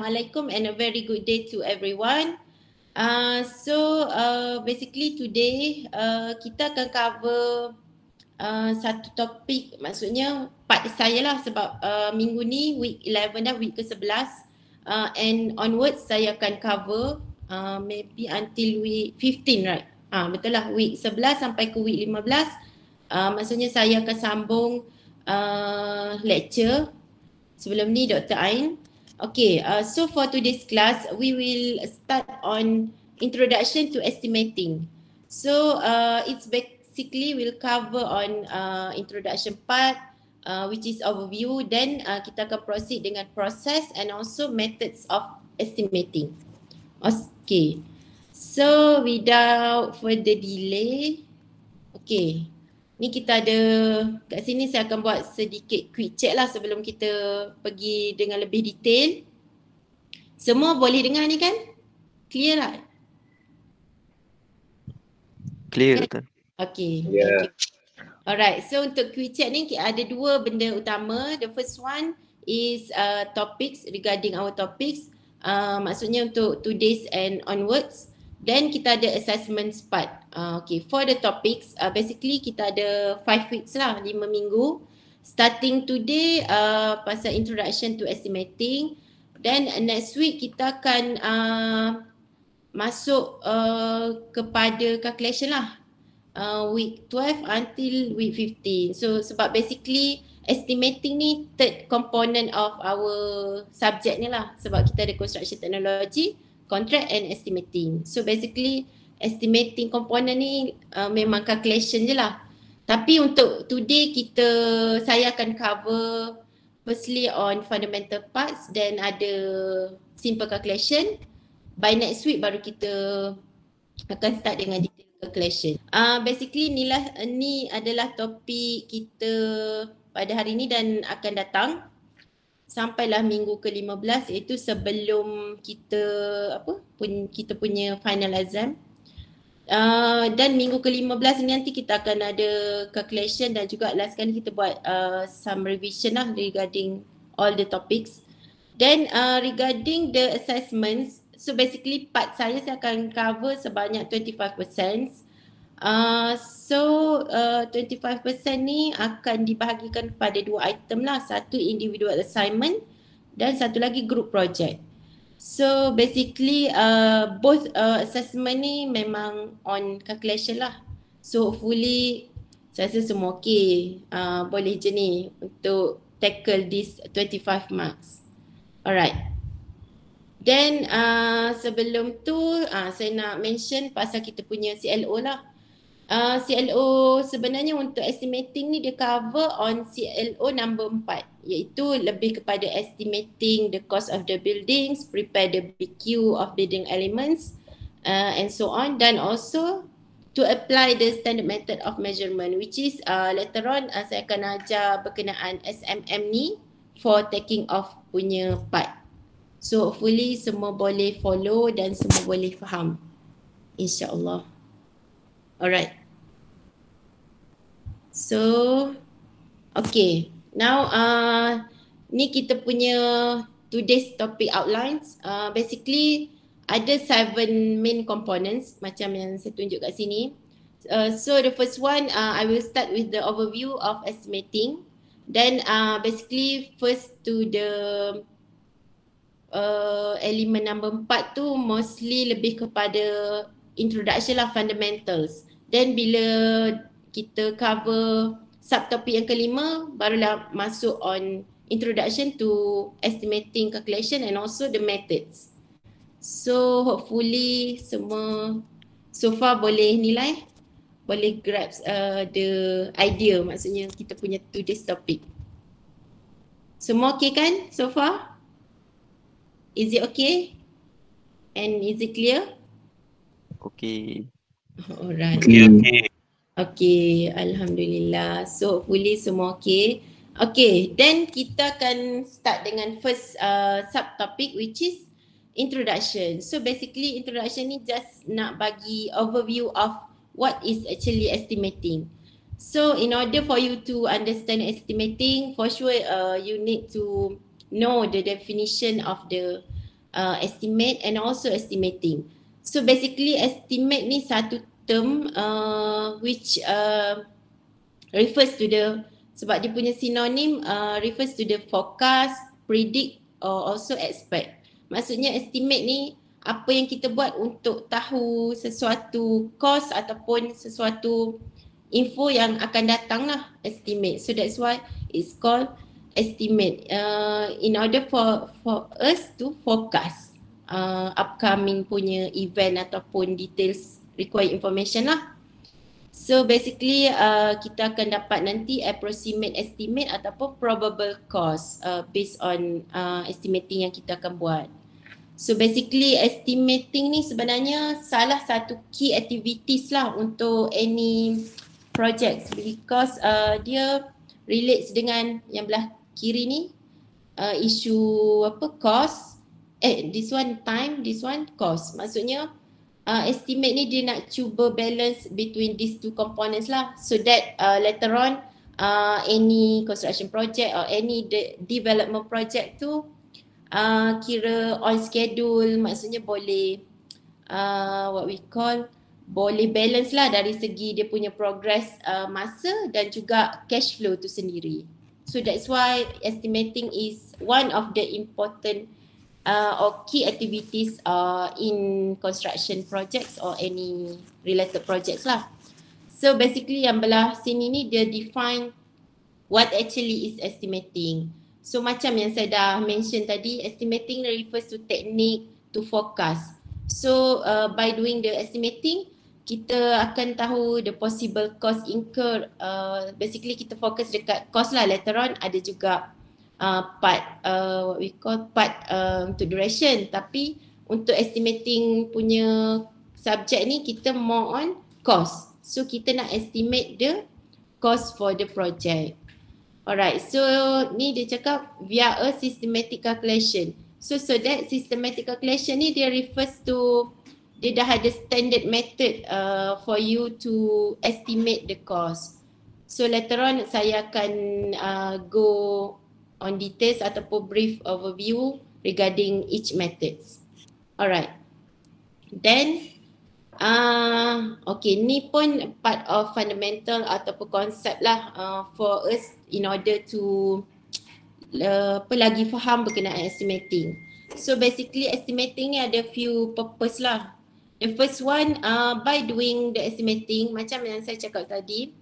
Assalamualaikum and a very good day to everyone. Basically today kita akan cover satu topik, maksudnya part saya lah sebab minggu ni week 11 dah, week ke-11 and onwards saya akan cover maybe until week 15, right? Betul lah, week 11 sampai ke week 15 maksudnya saya akan sambung lecture. Sebelum ni Dr. Ain. Okay, so for today's class, we will start on introduction to estimating. So it's basically we'll cover on introduction part, which is overview. Then kita akan proceed dengan process and also methods of estimating. Okay, so without further delay, okay. Ni kita ada, kat sini saya akan buat sedikit quick check lah sebelum kita pergi dengan lebih detail. Semua boleh dengar ni kan? Clear tak? Clear kan? Okay, thank you. Alright, so untuk quick check ni ada dua benda utama. The first one is topics, regarding our topics. Maksudnya untuk today's and onwards. Then kita ada assessment part. Okay, for the topics, basically kita ada 5 weeks lah, 5 minggu. Starting today, pasal introduction to estimating. Then next week kita akan masuk kepada calculation lah. Week 12 until week 15. So sebab basically estimating ni third component of our subject ni lah. Sebab kita ada construction technology, contract and estimating. So basically estimating component ni memang calculation je lah. Tapi untuk today saya akan cover firstly on fundamental parts, then ada simple calculation. By next week baru kita akan start dengan detail calculation. Basically ni adalah topik kita pada hari ni dan akan datang sampailah minggu ke-15, iaitu sebelum kita kita punya final exam. Dan minggu ke-15 ni nanti kita akan ada calculation dan juga last kali kita buat some revision lah regarding all the topics. Then regarding the assessments, so basically part saya akan cover sebanyak 25%. 25% ni akan dibahagikan kepada dua item lah. Satu individual assignment dan satu lagi group project. So basically both assessment ni memang on calculation lah. So hopefully saya rasa semua okay. Boleh je ni untuk tackle this 25 marks. Alright. Then sebelum tu saya nak mention pasal kita punya CLO lah. CLO sebenarnya untuk estimating ni dia cover on CLO number 4, iaitu lebih kepada estimating the cost of the buildings, prepare the BQ of building elements and so on, dan also to apply the standard method of measurement, which is later on saya akan ajar berkenaan SMM ni for taking off punya part. So hopefully semua boleh follow dan semua boleh faham, insyaAllah. Alright. So, okay. Now, ni kita punya today's topic outlines. Basically, ada 7 main components macam yang saya tunjuk kat sini. So, the first one, I will start with the overview of estimating. Then, basically, first to the element number 4 tu mostly lebih kepada introduction lah, fundamentals. Then, bila kita cover subtopik yang kelima, barulah masuk on introduction to estimating calculation and also the methods. So hopefully semua so far boleh nilai, boleh grasp the idea, maksudnya kita punya today's topic. Semua okay kan so far? Is it okay? And is it clear? Okay. Alright. Okay. Okay, Alhamdulillah. So hopefully semua okay. Okay, then kita akan start dengan first subtopic, which is introduction. So basically introduction ni just nak bagi overview of what is actually estimating. So in order for you to understand estimating, for sure you need to know the definition of the estimate and also estimating. So basically estimate ni satu term which refers to the, sebab dia punya synonym refers to the forecast, predict or also expect. Maksudnya estimate ni apa yang kita buat untuk tahu sesuatu cost ataupun sesuatu info yang akan datang lah, estimate. So that's why it's called estimate. In order for us to forecast upcoming punya event ataupun details required information lah. So basically kita akan dapat nanti approximate estimate ataupun probable cost based on estimating yang kita akan buat. So basically estimating ni sebenarnya salah satu key activities lah untuk any projects because dia relates dengan yang belah kiri ni, isu apa, cost, this one time, this one cost. Maksudnya estimate ni dia nak cuba balance between these two components lah, so that later on any construction project or any development project tu kira on schedule, maksudnya boleh what we call, boleh balance lah dari segi dia punya progress masa dan juga cash flow tu sendiri. So that's why estimating is one of the important or key activities in construction projects or any related projects lah. So basically yang belah sini ni dia define what actually is estimating. So macam yang saya dah mention tadi, estimating refers to technique to forecast. So by doing the estimating, kita akan tahu the possible cost incurred. Basically kita fokus dekat cost lah. Later on ada juga part what we call part untuk duration. Tapi untuk estimating punya subject ni kita more on cost. So kita nak estimate the cost for the project. Alright, so ni dia cakap via a systematic calculation. So that systematic calculation ni dia refers to, dia dah ada standard method for you to estimate the cost. So later on saya akan go on details ataupun brief overview regarding each methods. Alright. Then okay, ni pun part of fundamental ataupun konsep lah for us in order to lagi faham berkenaan estimating. So basically estimating ni ada few purpose lah. The first one, by doing the estimating, macam yang saya cakap tadi,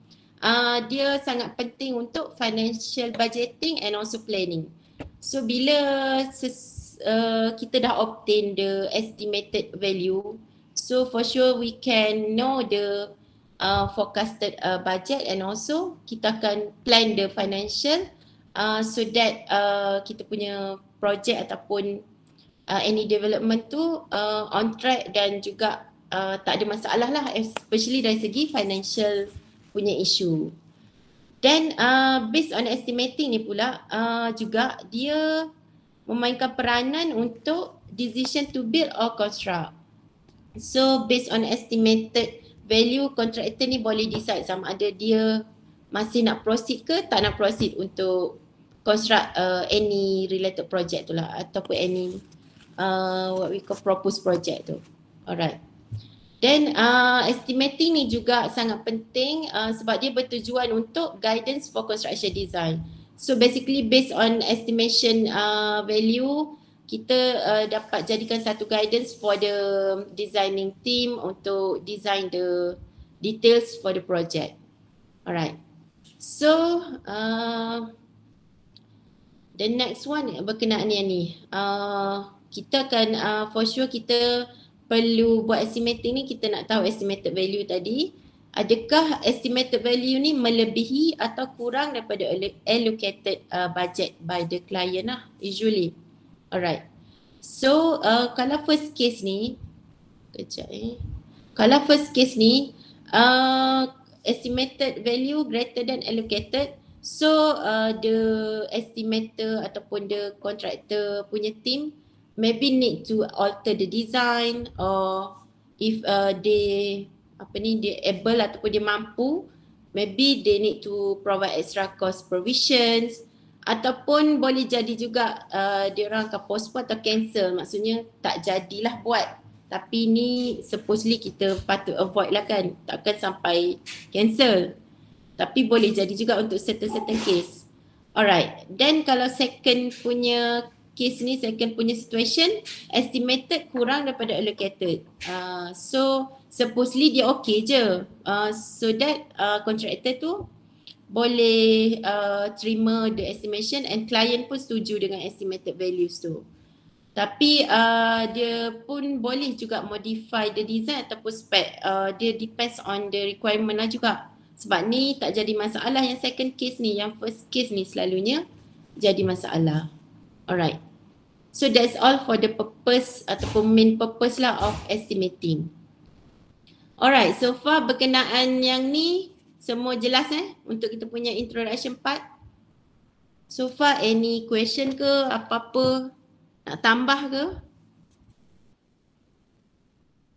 dia sangat penting untuk financial budgeting and also planning. So bila kita dah obtain the estimated value, so for sure we can know the forecasted budget and also kita akan plan the financial so that kita punya project ataupun any development tu on track dan juga tak ada masalah lah, especially dari segi financial punya issue. Then based on estimating ni pula juga dia memainkan peranan untuk decision to build or construct. So based on estimated value, contractor ni boleh decide sama ada dia masih nak proceed ke tak nak proceed untuk construct any related project tu lah ataupun any what we call proposed project tu. Alright. Then estimating ni juga sangat penting sebab dia bertujuan untuk guidance for construction design. So basically based on estimation value, kita dapat jadikan satu guidance for the designing team untuk design the details for the project. Alright. So the next one berkenaan yang ni. Kita akan for sure kita perlu buat estimating ni, kita nak tahu estimated value tadi. Adakah estimated value ni melebihi atau kurang daripada allocated budget by the client lah usually. Alright. So kalau first case ni, kalau first case ni estimated value greater than allocated, so the estimator ataupun the contractor punya team maybe need to alter the design, or if they able ataupun dia mampu, maybe they need to provide extra cost provisions Ataupun boleh jadi juga dia orang akan postpone atau cancel, maksudnya tak jadilah buat. Tapi ni supposedly kita patut avoid lah kan, takkan sampai cancel. Tapi boleh jadi juga untuk certain case. Alright, then kalau second punya case ni, second punya situation, estimated kurang daripada allocated. So supposedly dia okay je. So that contractor tu boleh terima the estimation and client pun setuju dengan estimated values tu. Tapi dia pun boleh juga modify the design ataupun spec. Dia depends on the requirement lah juga. Sebab ni tak jadi masalah yang second case ni. Yang first case ni selalunya jadi masalah. Alright. So that's all for the purpose ataupun main purpose lah of estimating. Alright, so far berkenaan yang ni semua jelas untuk kita punya introduction part. So far any question ke apa-apa nak tambah ke?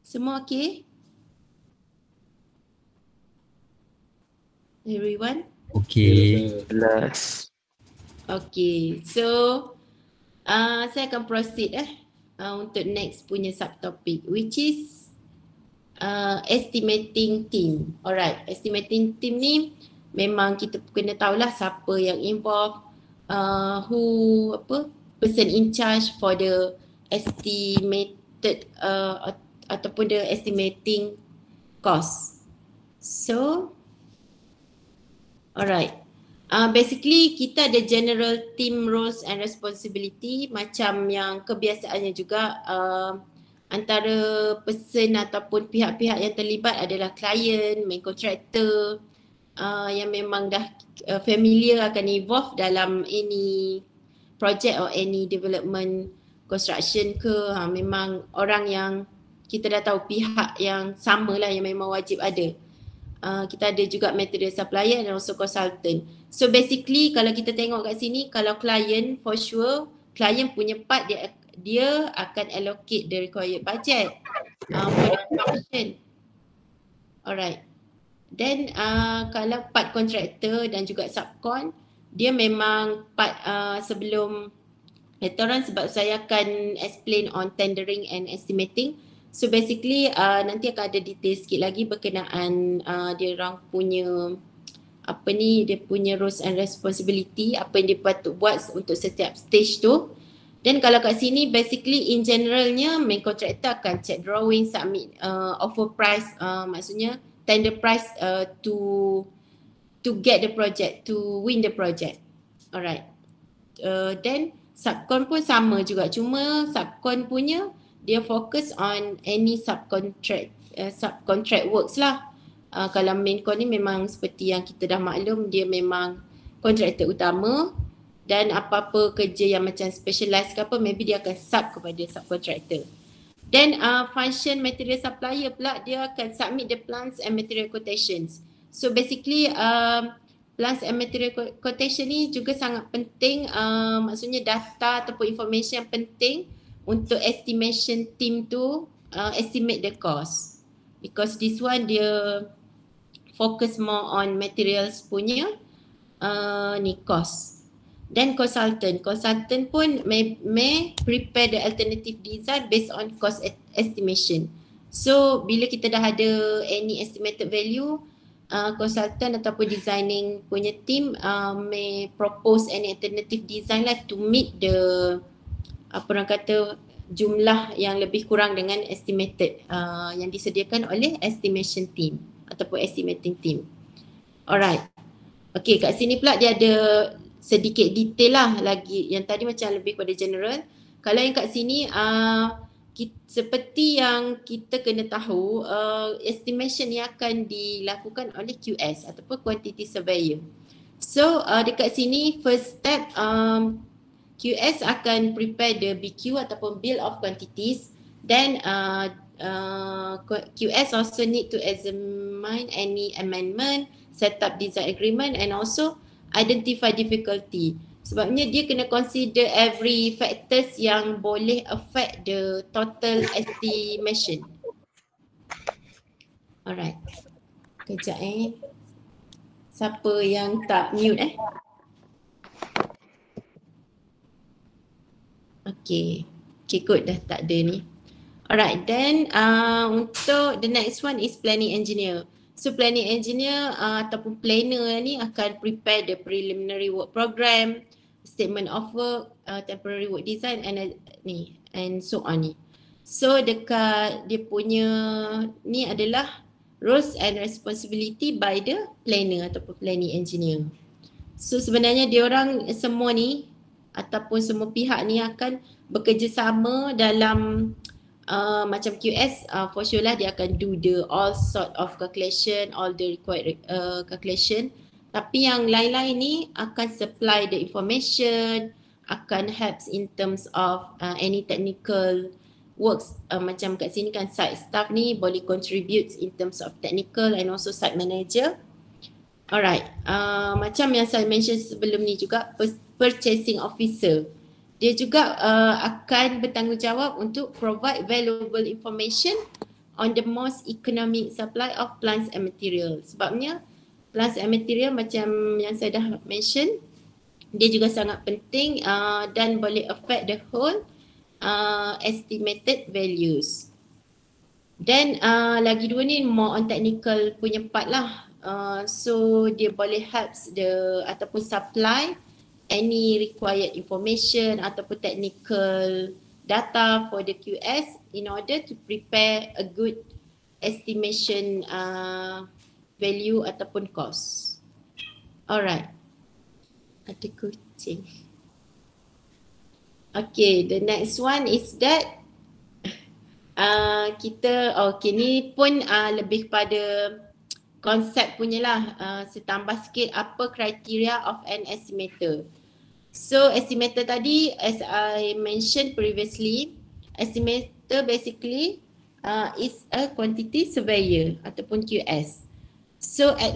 Semua okay? Everyone? Okay. Jelas. Okay, so saya akan proceed untuk next punya subtopic which is estimating team. Alright, estimating team ni memang kita kena tahulah siapa yang involved, person in charge for the estimated ataupun the estimating cost. So, alright. Basically kita ada general team roles and responsibility macam yang kebiasaannya juga antara person ataupun pihak-pihak yang terlibat adalah klien, main contractor yang memang dah familiar akan involve dalam any project or any development construction ke, memang orang yang kita dah tahu pihak yang sama lah yang memang wajib ada. Kita ada juga material supplier dan also consultant. So basically kalau kita tengok kat sini, kalau client for sure, client punya part dia akan allocate the required budget for the function. Alright. Then kalau part contractor dan juga subcon, dia memang part sebelum later on, sebab saya akan explain on tendering and estimating. So basically nanti akan ada detail sikit lagi berkenaan dia orang punya dia punya roles and responsibility, apa yang dia patut buat untuk setiap stage tu. Dan kalau kat sini basically in generalnya main contractor akan check drawing, submit offer price, maksudnya tender price to get the project, to win the project. Alright. Then subcon pun sama juga, cuma subcon punya dia fokus on any subcontract works lah. Kalau main con ni memang seperti yang kita dah maklum, dia memang kontraktor utama dan apa-apa kerja yang macam specialized ke apa, maybe dia akan sub kepada subcontractor. Then function material supplier pula, dia akan submit the plans and material quotations. So basically plans and material quotation ni juga sangat penting, maksudnya data ataupun information yang penting untuk estimation team tu estimate the cost, because this one dia focus more on materials punya ni cost. Then consultant pun may prepare the alternative design based on cost estimation. So bila kita dah ada any estimated value, consultant ataupun designing punya team may propose any alternative design lah to meet the jumlah yang lebih kurang dengan estimated yang disediakan oleh estimation team ataupun estimating team. Alright. Okay, kat sini pula dia ada sedikit detail lah lagi. Yang tadi macam lebih pada general. Kalau yang kat sini seperti yang kita kena tahu, estimation ni akan dilakukan oleh QS ataupun quantity surveyor. So dekat sini first step, QS akan prepare the BQ ataupun bill of quantities. Then QS also need to examine any amendment, set up design agreement and also identify difficulty. Sebabnya dia kena consider every factors yang boleh affect the total estimation. Alright. Kejap Siapa yang tak mute Okay. Okay, good, dah tak ada ni. Alright, then untuk the next one is planning engineer. So planning engineer ataupun planner ni akan prepare the preliminary work program, statement of work, temporary work design and so on ni. So dekat dia punya ni adalah roles and responsibility by the planner ataupun planning engineer. So sebenarnya diorang semua ni ataupun semua pihak ni akan bekerjasama dalam macam QS, for sure lah dia akan do the all sort of calculation, all the required calculation. Tapi yang lain-lain ni akan supply the information, akan helps in terms of any technical works. Macam kat sini kan site staff ni boleh contribute in terms of technical and also site manager. Alright, macam yang saya mention sebelum ni juga, purchasing officer. Dia juga akan bertanggungjawab untuk provide valuable information on the most economic supply of plants and material. Sebabnya plants and material macam yang saya dah mention, dia juga sangat penting dan boleh affect the whole estimated values. Dan lagi dua ni more on technical punya part lah. So dia boleh helps ataupun supply any required information ataupun technical data for the QS in order to prepare a good estimation value ataupun cost. Alright. Ada kucing. Okay, the next one is that ni pun lebih pada konsep punya lah. Saya tambah sikit apa criteria of an estimator. So estimator tadi, as I mentioned previously, estimator basically is a quantity surveyor ataupun QS. So at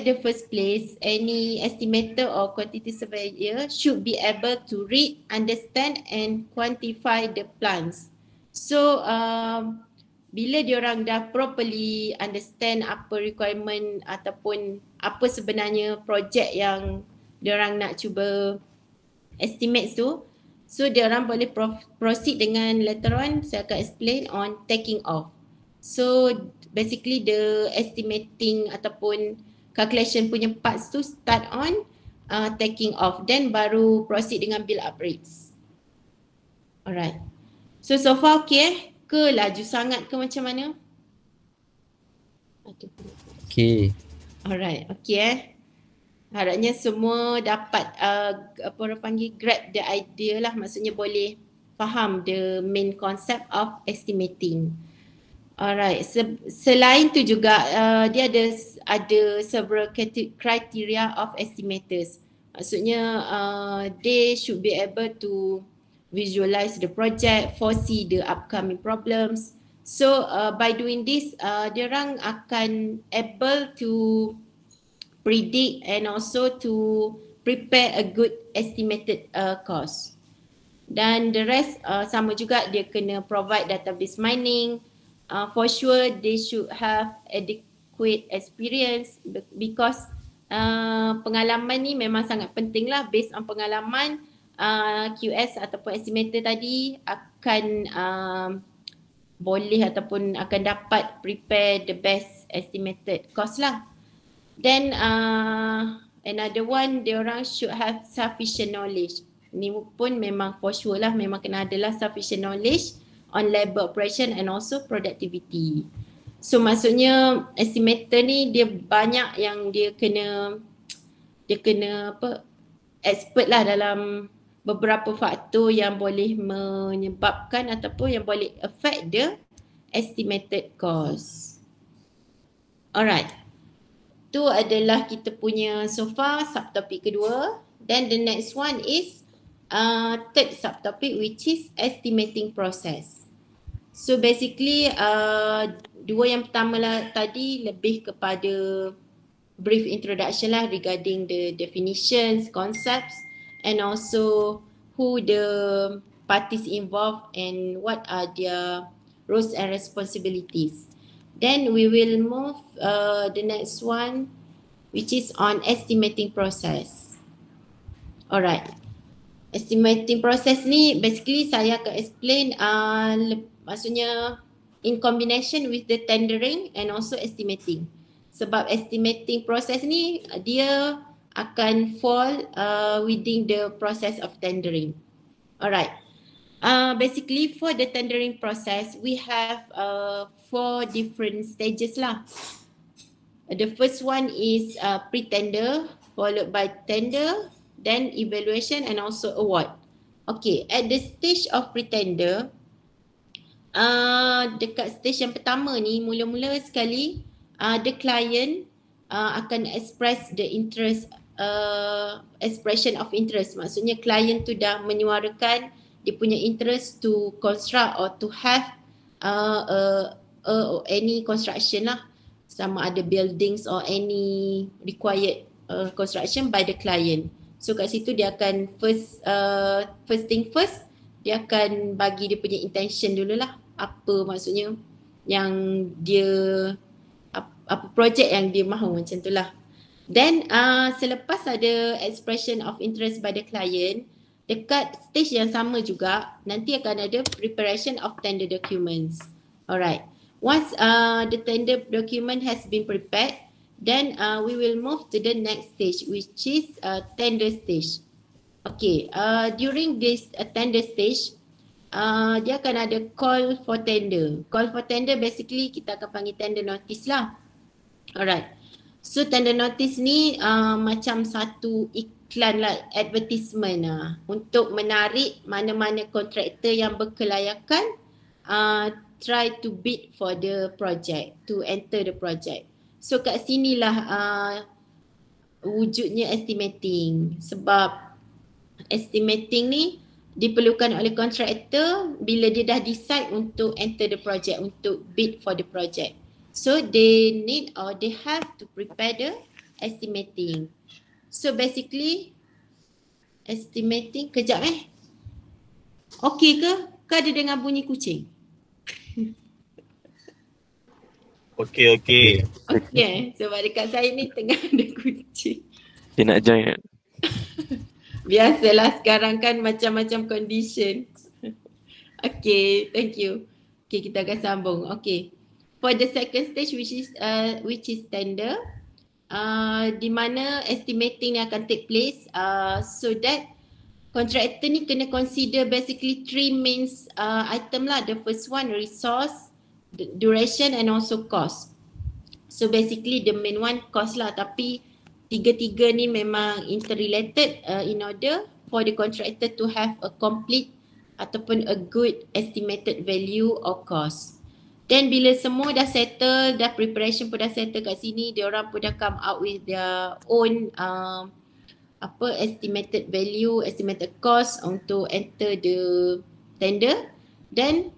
the first place, any estimator or quantity surveyor should be able to read, understand and quantify the plants. So bila diorang dah properly understand apa requirement ataupun apa sebenarnya projek yang diorang nak cuba estimates tu, so diorang boleh proceed dengan later on saya akan explain on taking off. So basically the estimating ataupun calculation punya parts tu start on taking off, then baru proceed dengan build up rates. Alright. So far okay ke laju sangat ke macam mana? Okay. Alright, okay harapnya semua dapat apa orang panggil grab the idea lah, maksudnya boleh faham the main concept of estimating. Alright, selain tu juga dia ada several criteria of estimators. Maksudnya they should be able to visualize the project, foresee the upcoming problems. So by doing this, diorang akan able to predict and also to prepare a good estimated cost. Dan the rest sama juga, dia kena provide database mining. For sure they should have adequate experience because pengalaman ni memang sangat penting lah. Based on pengalaman, QS ataupun estimator tadi akan boleh ataupun akan dapat prepare the best estimated cost lah. Then another one, diorang should have sufficient knowledge. Ni pun memang for sure lah, memang kena adalah sufficient knowledge on labor operation and also productivity. So maksudnya estimator ni dia banyak yang dia kena expert lah dalam beberapa faktor yang boleh menyebabkan ataupun yang boleh affect the estimated cost. Alright. Itu adalah kita punya so far subtopik kedua. Then the next one is third subtopic, which is estimating process. So basically dua yang pertama lah tadi lebih kepada brief introduction lah regarding the definitions, concepts and also who the parties involved and what are their roles and responsibilities. Then we will move the next one, which is on estimating process. Alright. estimating process ni basically saya akan explain maksudnya in combination with the tendering and also estimating. Sebab estimating process ni dia akan fall within the process of tendering. Alright. Basically for the tendering process we have 4 different stages lah. The first one is pre-tender, followed by tender, then evaluation and also award. Okay, at the stage of pre-tender, dekat stage yang pertama ni, mula-mula sekali, the client akan express the interest, expression of interest. Maksudnya client tu dah menyuarakan dia punya interest to construct or to have any construction lah. Sama ada buildings or any required construction by the client. So kat situ dia akan first thing first, dia akan bagi dia punya intention dululah. Apa maksudnya yang dia, apa projek yang dia mahu, macam tu lah. Then selepas ada expression of interest by the client, dekat stage yang sama juga nanti akan ada preparation of tender documents. Alright. Once the tender document has been prepared, then we will move to the next stage, which is tender stage. Okay, during this tender stage, dia akan ada call for tender. Call for tender basically kita akan panggil tender notice lah. Alright. So tender notice ni macam satu iklan lah, advertisement lah, untuk menarik mana-mana kontraktor yang berkelayakan try to bid for the project, to enter the project. So kat sinilah wujudnya estimating. Sebab estimating ni diperlukan oleh kontraktor bila dia dah decide untuk enter the project, untuk bid for the project. So they need or they have to prepare the estimating. So basically estimating, kejap okey ke? Kau ada dengar bunyi kucing? Okey. Okay, sebab dekat saya ni tengah ada kucing. Dia nak join. Biasalah sekarang kan macam-macam condition. Okay, thank you. Okay, kita akan sambung. Okay, for the second stage which is tender, di mana estimating ni akan take place, so that contractor ni kena consider basically 3 main item lah. The first one resource, the duration and also cost. So basically the main one cost lah, tapi tiga-tiga ni memang interrelated in order for the contractor to have a complete ataupun a good estimated value of cost. Then bila semua dah settle, dah preparation pun dah settle kat sini, dia orang pun dah come out with their own estimated value, estimated cost untuk enter the tender. Then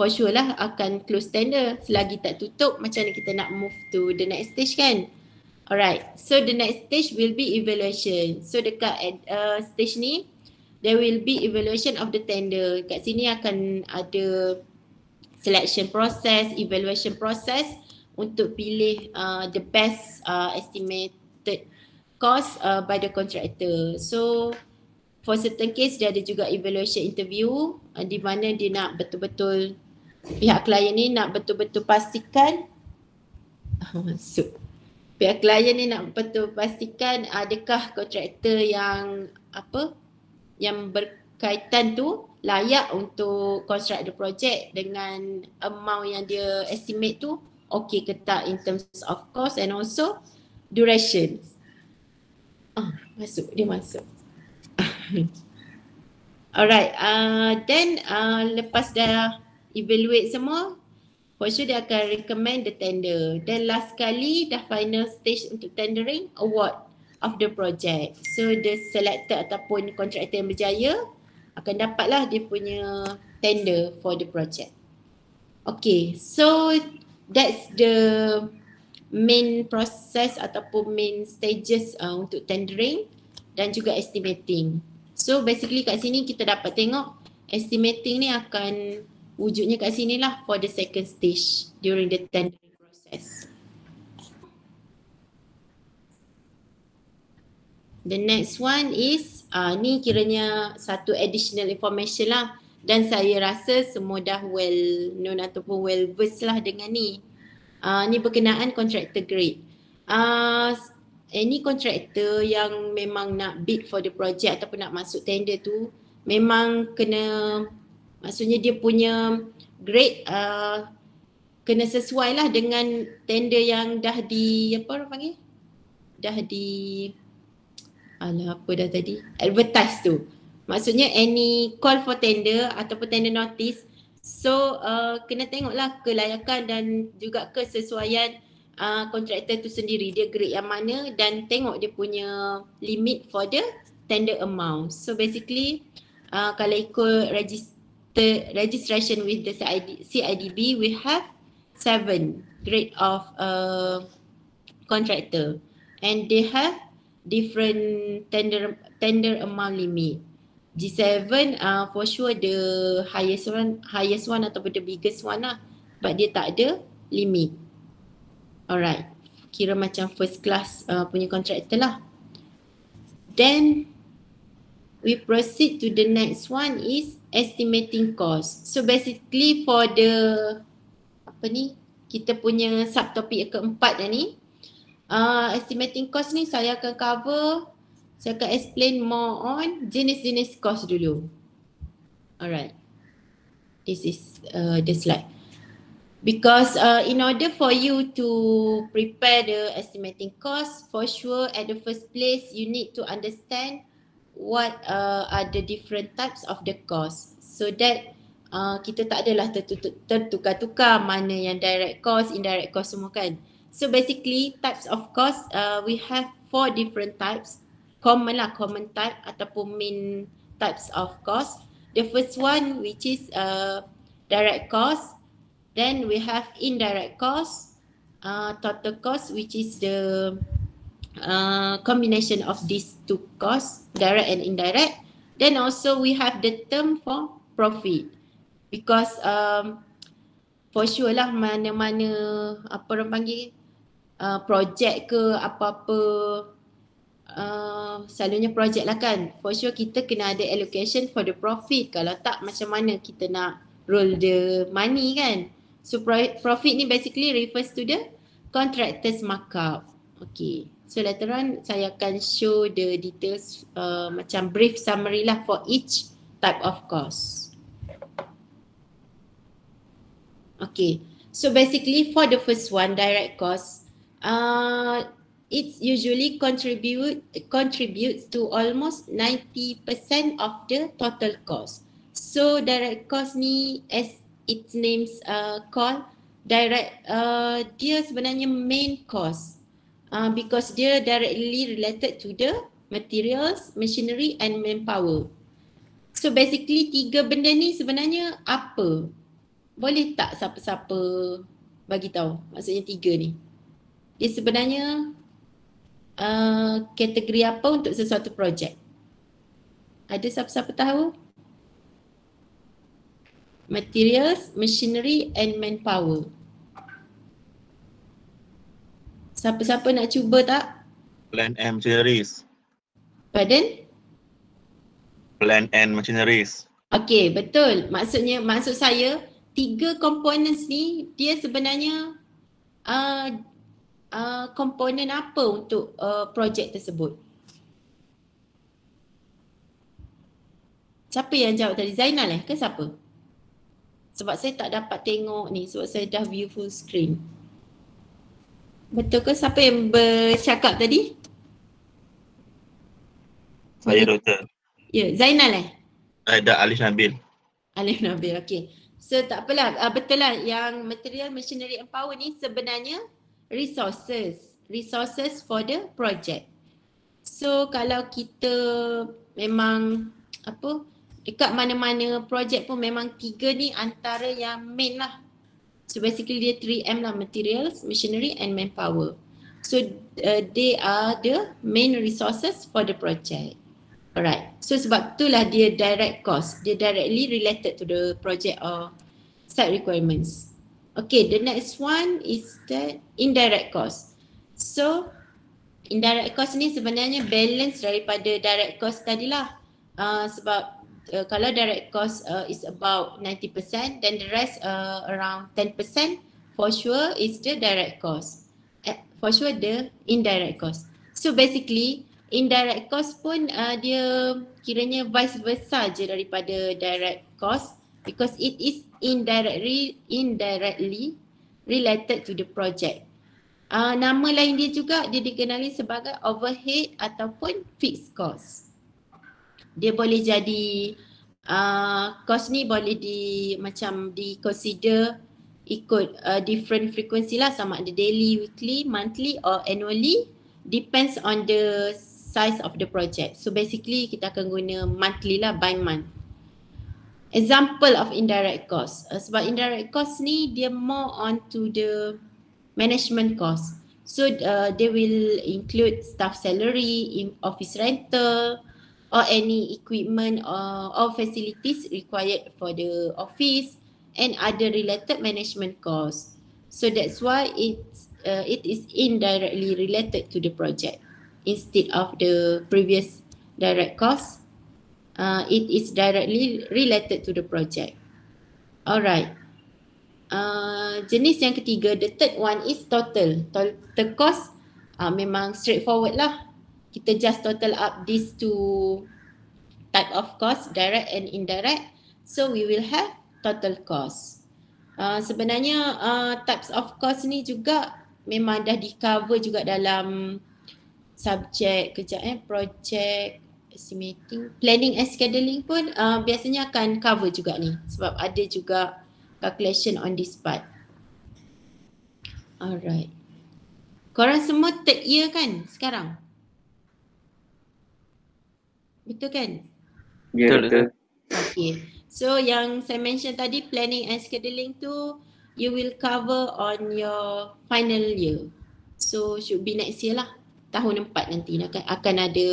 for sure lah akan close tender. Selagi tak tutup, macam mana kita nak move to the next stage kan? Alright, so the next stage will be evaluation. So dekat stage ni, there will be evaluation of the tender. Kat sini akan ada selection process, evaluation process untuk pilih the best estimated cost by the contractor. So for certain case dia ada juga evaluation interview di mana dia nak betul-betul, pihak klien ni nak betul-betul pastikan pihak klien ni nak betul pastikan adakah kontraktor yang yang berkaitan tu layak untuk construct the project dengan amount yang dia estimate tu okay ke tak in terms of cost and also duration. Dia masuk. Alright, then lepas dah evaluate semua, for sure dia akan recommend the tender. Then last kali dah final stage untuk tendering, award of the project. So the selected ataupun kontraktor yang berjaya akan dapatlah dia punya tender for the project. Okay, so that's the main process ataupun main stages untuk tendering dan juga estimating. So basically kat sini kita dapat tengok estimating ni akan wujudnya kat sini lah for the second stage during the tendering process. The next one is ni kiranya satu additional information lah, dan saya rasa semua dah well known ataupun well versed lah dengan ni. Ni berkenaan contractor grade. Any contractor yang memang nak bid for the project ataupun nak masuk tender tu memang kena, maksudnya dia punya grade kena sesuai lah dengan tender yang dah di apa orang panggil? Dah di advertise tu. Maksudnya any call for tender ataupun tender notice, so kena tengoklah kelayakan dan juga kesesuaian kontraktor tu sendiri, dia grade yang mana, dan tengok dia punya limit for the tender amount. So basically kalau ikut registration with the CIDB, we have 7 grade of contractor and they have different tender amount limit. G7 for sure the highest one ataupun the biggest one lah, but dia tak ada limit. Alright, kira macam first class punya contractor lah. Then we proceed to the next one is estimating cost. So basically for the kita punya subtopik keempat dah ni, estimating cost ni saya akan cover, saya akan explain more on jenis-jenis cost dulu. Alright, this is the slide. Because in order for you to prepare the estimating cost, for sure at the first place you need to understand what are the different types of the cost, so that kita tak adalah tertukar-tukar mana yang direct cost, indirect cost semua kan. So basically types of cost, we have 4 different types. Common type ataupun main types of cost. The first one which is direct cost. Then we have indirect cost, total cost which is the combination of these two costs, direct and indirect. Then also we have the term for profit. Because for sure lah mana-mana apa orang panggil projek ke apa-apa, selalunya projek lah kan, for sure kita kena ada allocation for the profit. Kalau tak macam mana kita nak roll the money kan. So profit ni basically refers to the contractor's markup. Okay, so later on saya akan show the details macam brief summary lah for each type of cost. Okay, so basically for the first one, direct cost, it usually contributes to almost 90% of the total cost. So direct cost ni, as its names call direct, dia sebenarnya main cost because dia directly related to the materials, machinery and manpower. So basically 3 benda ni sebenarnya apa? Boleh tak siapa-siapa bagi tahu maksudnya 3 ni? Dia sebenarnya kategori apa untuk sesuatu projek? Ada siapa-siapa tahu? Materials, machinery and manpower. Siapa-siapa nak cuba tak? Plant and machineries. Pardon? Plant and machineries. Okay, betul. Maksud saya 3 components ni dia sebenarnya komponen apa untuk projek tersebut? Siapa yang jawab tadi? Zainal ke siapa? Sebab saya tak dapat tengok ni sebab saya dah view full screen. Betul ke? Siapa yang bercakap tadi? Saya doktor. Ya, Zainal Ada Alif Nabil. Alif Nabil, okay. So tak apalah, betul lah yang material, machinery and power ni sebenarnya resources for the project. So kalau kita memang dekat mana-mana projek pun memang 3 ni antara yang main lah. So basically dia 3M lah, materials, machinery and manpower. So they are the main resources for the project. Alright, so sebab itulah dia direct cost. Dia directly related to the project or site requirements. Okay, the next one is the indirect cost. So indirect cost ni sebenarnya balance daripada direct cost tadilah. Sebab kalau direct cost is about 90%, then the rest around 10% for sure is the direct cost. For sure the indirect cost. So basically indirect cost pun dia kiranya vice versa je daripada direct cost, because it is indirectly related to the project. Nama lain dia juga, dia dikenali sebagai overhead ataupun fixed cost. Dia boleh jadi cost ni boleh macam di consider ikut different frequency lah, sama ada daily, weekly, monthly or annually, depends on the size of the project. So basically kita akan guna monthly lah, by month. Example of indirect cost. Sebab indirect cost ni dia more on to the management cost. So they will include staff salary, office rental, or any equipment or facilities required for the office and other related management costs. So that's why it is indirectly related to the project instead of the previous direct cost. It is directly related to the project. Alright. Jenis yang ketiga, the third one is total. Total cost memang straightforward lah. Kita just total up these two type of cost, direct and indirect. So we will have total cost. Sebenarnya types of cost ni juga memang dah di cover juga dalam subjek project estimating, planning and scheduling pun biasanya akan cover juga ni, sebab ada juga calculation on this part. Alright. Korang semua third year kan sekarang? Betul kan? Ya, betul. Okay. So yang saya mention tadi, planning and scheduling tu you will cover on your final year. So should be next year lah. Tahun 4 nanti akan ada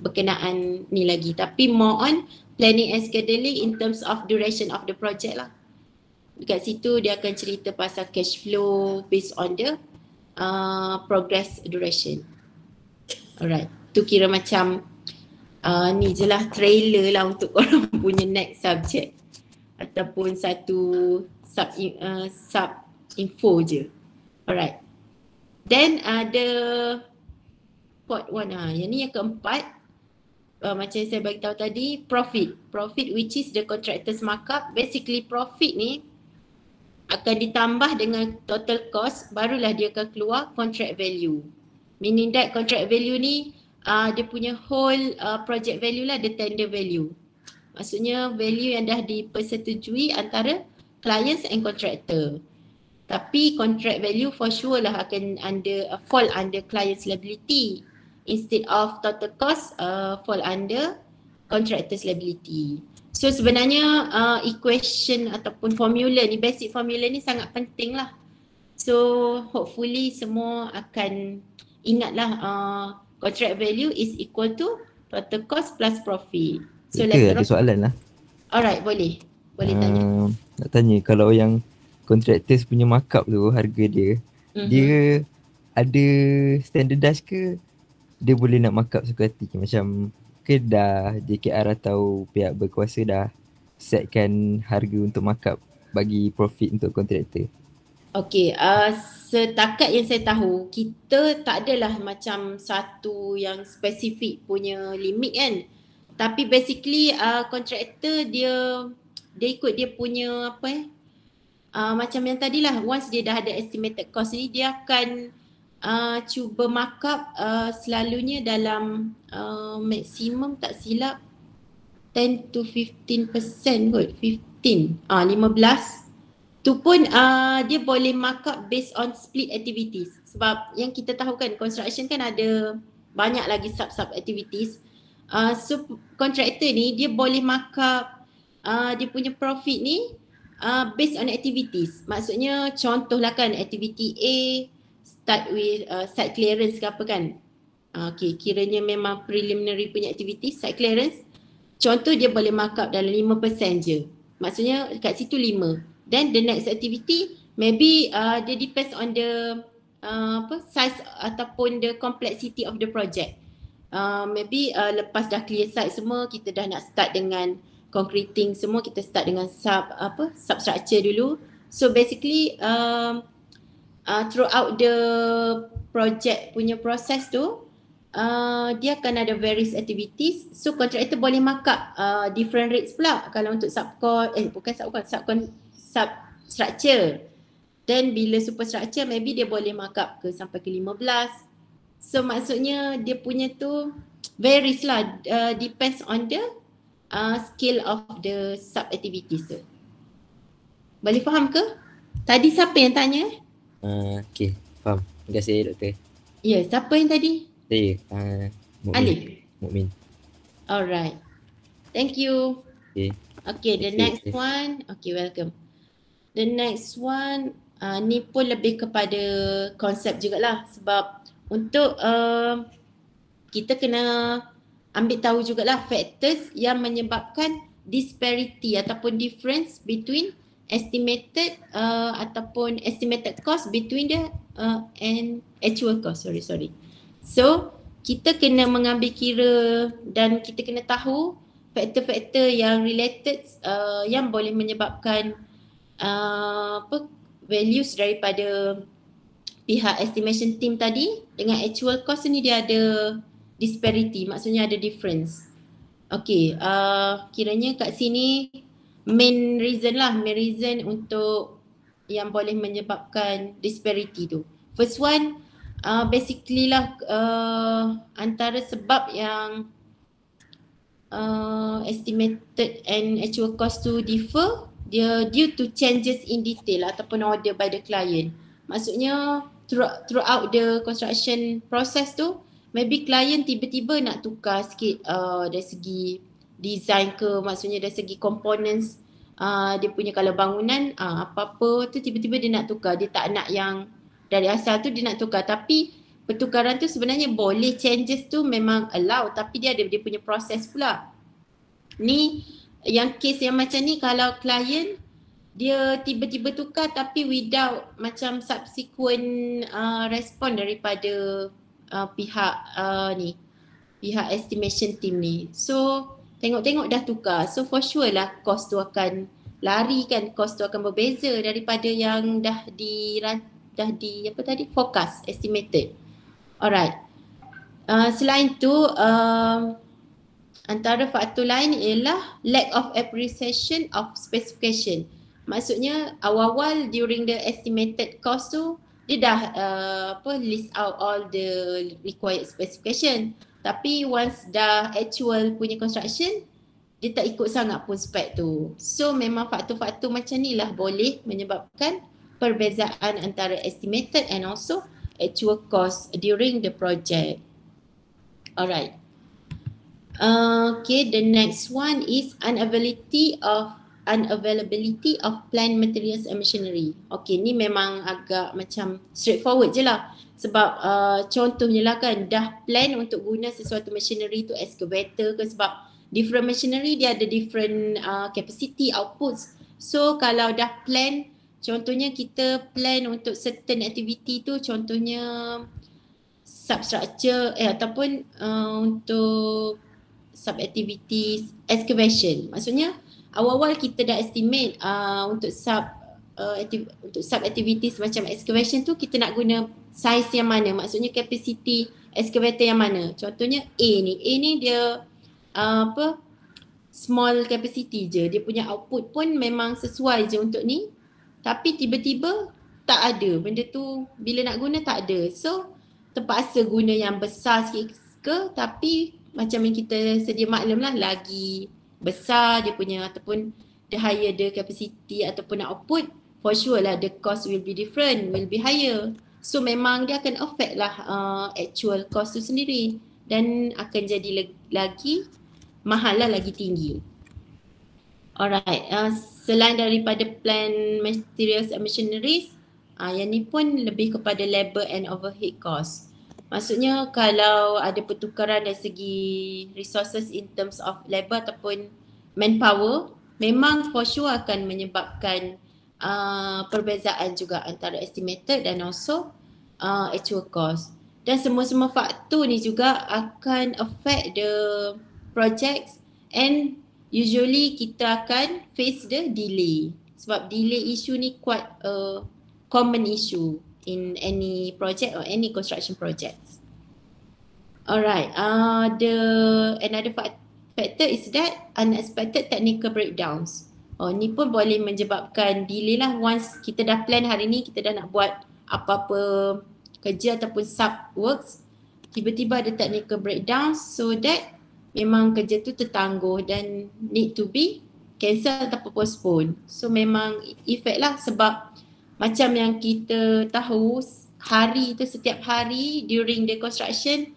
berkenaan ni lagi. Tapi more on planning and scheduling in terms of duration of the project lah. Dekat situ dia akan cerita pasal cash flow based on the progress duration. Alright. Tu kira macam ni je lah trailer lah untuk korang punya next subject. Ataupun satu sub info je. Alright. Then ada part 1 yang ni yang keempat. Macam saya bagi tahu tadi, profit. Profit which is the contractor's markup. Basically profit ni akan ditambah dengan total cost, barulah dia akan keluar contract value. Meaning that contract value ni dia punya whole project value lah, the tender value. Maksudnya value yang dah dipersetujui antara clients and contractor. Tapi contract value for sure lah akan fall under client's liability. Instead of total cost fall under contractor's liability. So sebenarnya equation ataupun formula ni, basic formula ni sangat penting lah. So hopefully semua akan ingatlah contract value is equal to total cost plus profit. So ada soalan lah. Alright, boleh tanya. Nak tanya, kalau yang contractors punya markup tu, harga dia, dia ada standardized ke? Dia boleh nak markup suka hati ke? Macam ke dah JKR atau pihak berkuasa dah setkan harga untuk markup bagi profit untuk kontraktor? Okay, setakat yang saya tahu, kita tak adalah macam satu yang spesifik punya limit kan. Tapi basically kontraktor dia ikut dia punya macam yang tadilah, once dia dah ada estimated cost ni, dia akan cuba markup selalunya dalam maksimum tak silap 10 to 15% kot, 15, 15. Tu pun dia boleh markup based on split activities. Sebab yang kita tahu kan, construction kan ada banyak lagi sub-sub activities. So contractor ni dia boleh markup dia punya profit ni based on activities. Maksudnya contohlah kan, activity A start with site clearance ke apa kan. Okay, kiranya memang preliminary punya activity, site clearance. Contoh dia boleh markup dalam 5% je. Maksudnya kat situ 5. Then the next activity maybe dia depends on the size ataupun the complexity of the project. Maybe lepas dah clear site semua, kita dah nak start dengan concreting semua, kita start dengan substructure dulu. So basically throughout the project punya proses tu, dia akan ada various activities. So contractor boleh mark up different rates pula. Kalau untuk substructure. Then bila superstructure maybe dia boleh mark up ke sampai ke 15. So maksudnya dia punya tu varies lah, depends on the scale of the sub activities tu. Boleh faham ke? Tadi siapa yang tanya? Okay, faham. Terima kasih doktor. Ya, siapa yang tadi? Saya Mukmin. Alif. Mukmin. Alright. Thank you. Okay, the next Okay. one. Okay, welcome. The next one, ni pun lebih kepada konsep jugalah, sebab untuk kita kena ambil tahu jugalah factors yang menyebabkan disparity ataupun difference between estimated ataupun estimated cost between the and actual cost. Sorry. So kita kena mengambil kira dan kita kena tahu faktor-faktor yang related yang boleh menyebabkan values daripada pihak estimation team tadi dengan actual cost ni dia ada disparity, maksudnya ada difference. Okay, kiranya kat sini main reason untuk yang boleh menyebabkan disparity tu. First one, basically lah antara sebab yang estimated and actual cost tu differ, dia due to changes in detail ataupun order by the client. Maksudnya throughout the construction process tu, maybe client tiba-tiba nak tukar sikit dari segi design ke, maksudnya dari segi components dia punya, kalau bangunan apa-apa tu tiba-tiba dia nak tukar, dia tak nak yang dari asal tu, dia nak tukar. Tapi pertukaran tu sebenarnya boleh, changes tu memang allow, tapi dia ada dia punya proses pula. Ni yang case yang macam ni, kalau client dia tiba-tiba tukar tapi without macam subsequent respon daripada pihak pihak estimation team ni. So tengok-tengok dah tukar, so for sure lah cost tu akan lari kan, cost tu akan berbeza daripada yang dah di forecast, estimated. Alright. Selain tu antara faktor lain ialah lack of appreciation of specification. Maksudnya awal-awal during the estimated cost tu dia dah list out all the required specification, tapi once dah actual punya construction dia tak ikut sangat pun spec tu. So memang faktor-faktor macam ni lah boleh menyebabkan perbezaan antara estimated and also actual cost during the project. Alright. Okay, the next one is unavailability of plant materials and machinery. Okay, ni memang agak macam straightforward je lah. Sebab contohnya lah kan, dah plan untuk guna sesuatu machinery tu, excavator ke, sebab different machinery dia ada different capacity, outputs. So kalau dah plan, contohnya kita plan untuk certain activity tu, contohnya substructure ataupun untuk sub-activities excavation. Maksudnya awal-awal kita dah estimate untuk sub-activities macam excavation tu kita nak guna size yang mana, maksudnya capacity excavator yang mana. Contohnya A ni dia small capacity je, dia punya output pun memang sesuai je untuk ni, tapi tiba-tiba tak ada benda tu, bila nak guna tak ada. So terpaksa guna yang besar sikit ke, tapi macam yang kita sedia maklum lah, lagi besar dia punya ataupun the higher the capacity ataupun output, for sure lah the cost will be different, will be higher. So memang dia akan affect lah actual cost tu sendiri dan akan jadi lagi mahal lah, lagi tinggi. Alright, selain daripada plant materials and machineries, yang ni pun lebih kepada labor and overhead cost. Maksudnya kalau ada pertukaran dari segi resources in terms of labor ataupun manpower, memang for sure akan menyebabkan perbezaan juga antara estimated dan also actual cost. Dan semua-semua faktor ni juga akan affect the projects, and usually kita akan face the delay. Sebab delay issue ni quite a common issue in any project or any construction projects. Alright, another factor is that unexpected technical breakdowns. Ni pun boleh menyebabkan delay lah. Once kita dah plan hari ni, kita dah nak buat apa-apa kerja ataupun sub works, tiba-tiba ada technical breakdowns, so that memang kerja tu tertangguh dan need to be cancel ataupun postpone. So memang effect lah, sebab macam yang kita tahu hari tu, setiap hari during the construction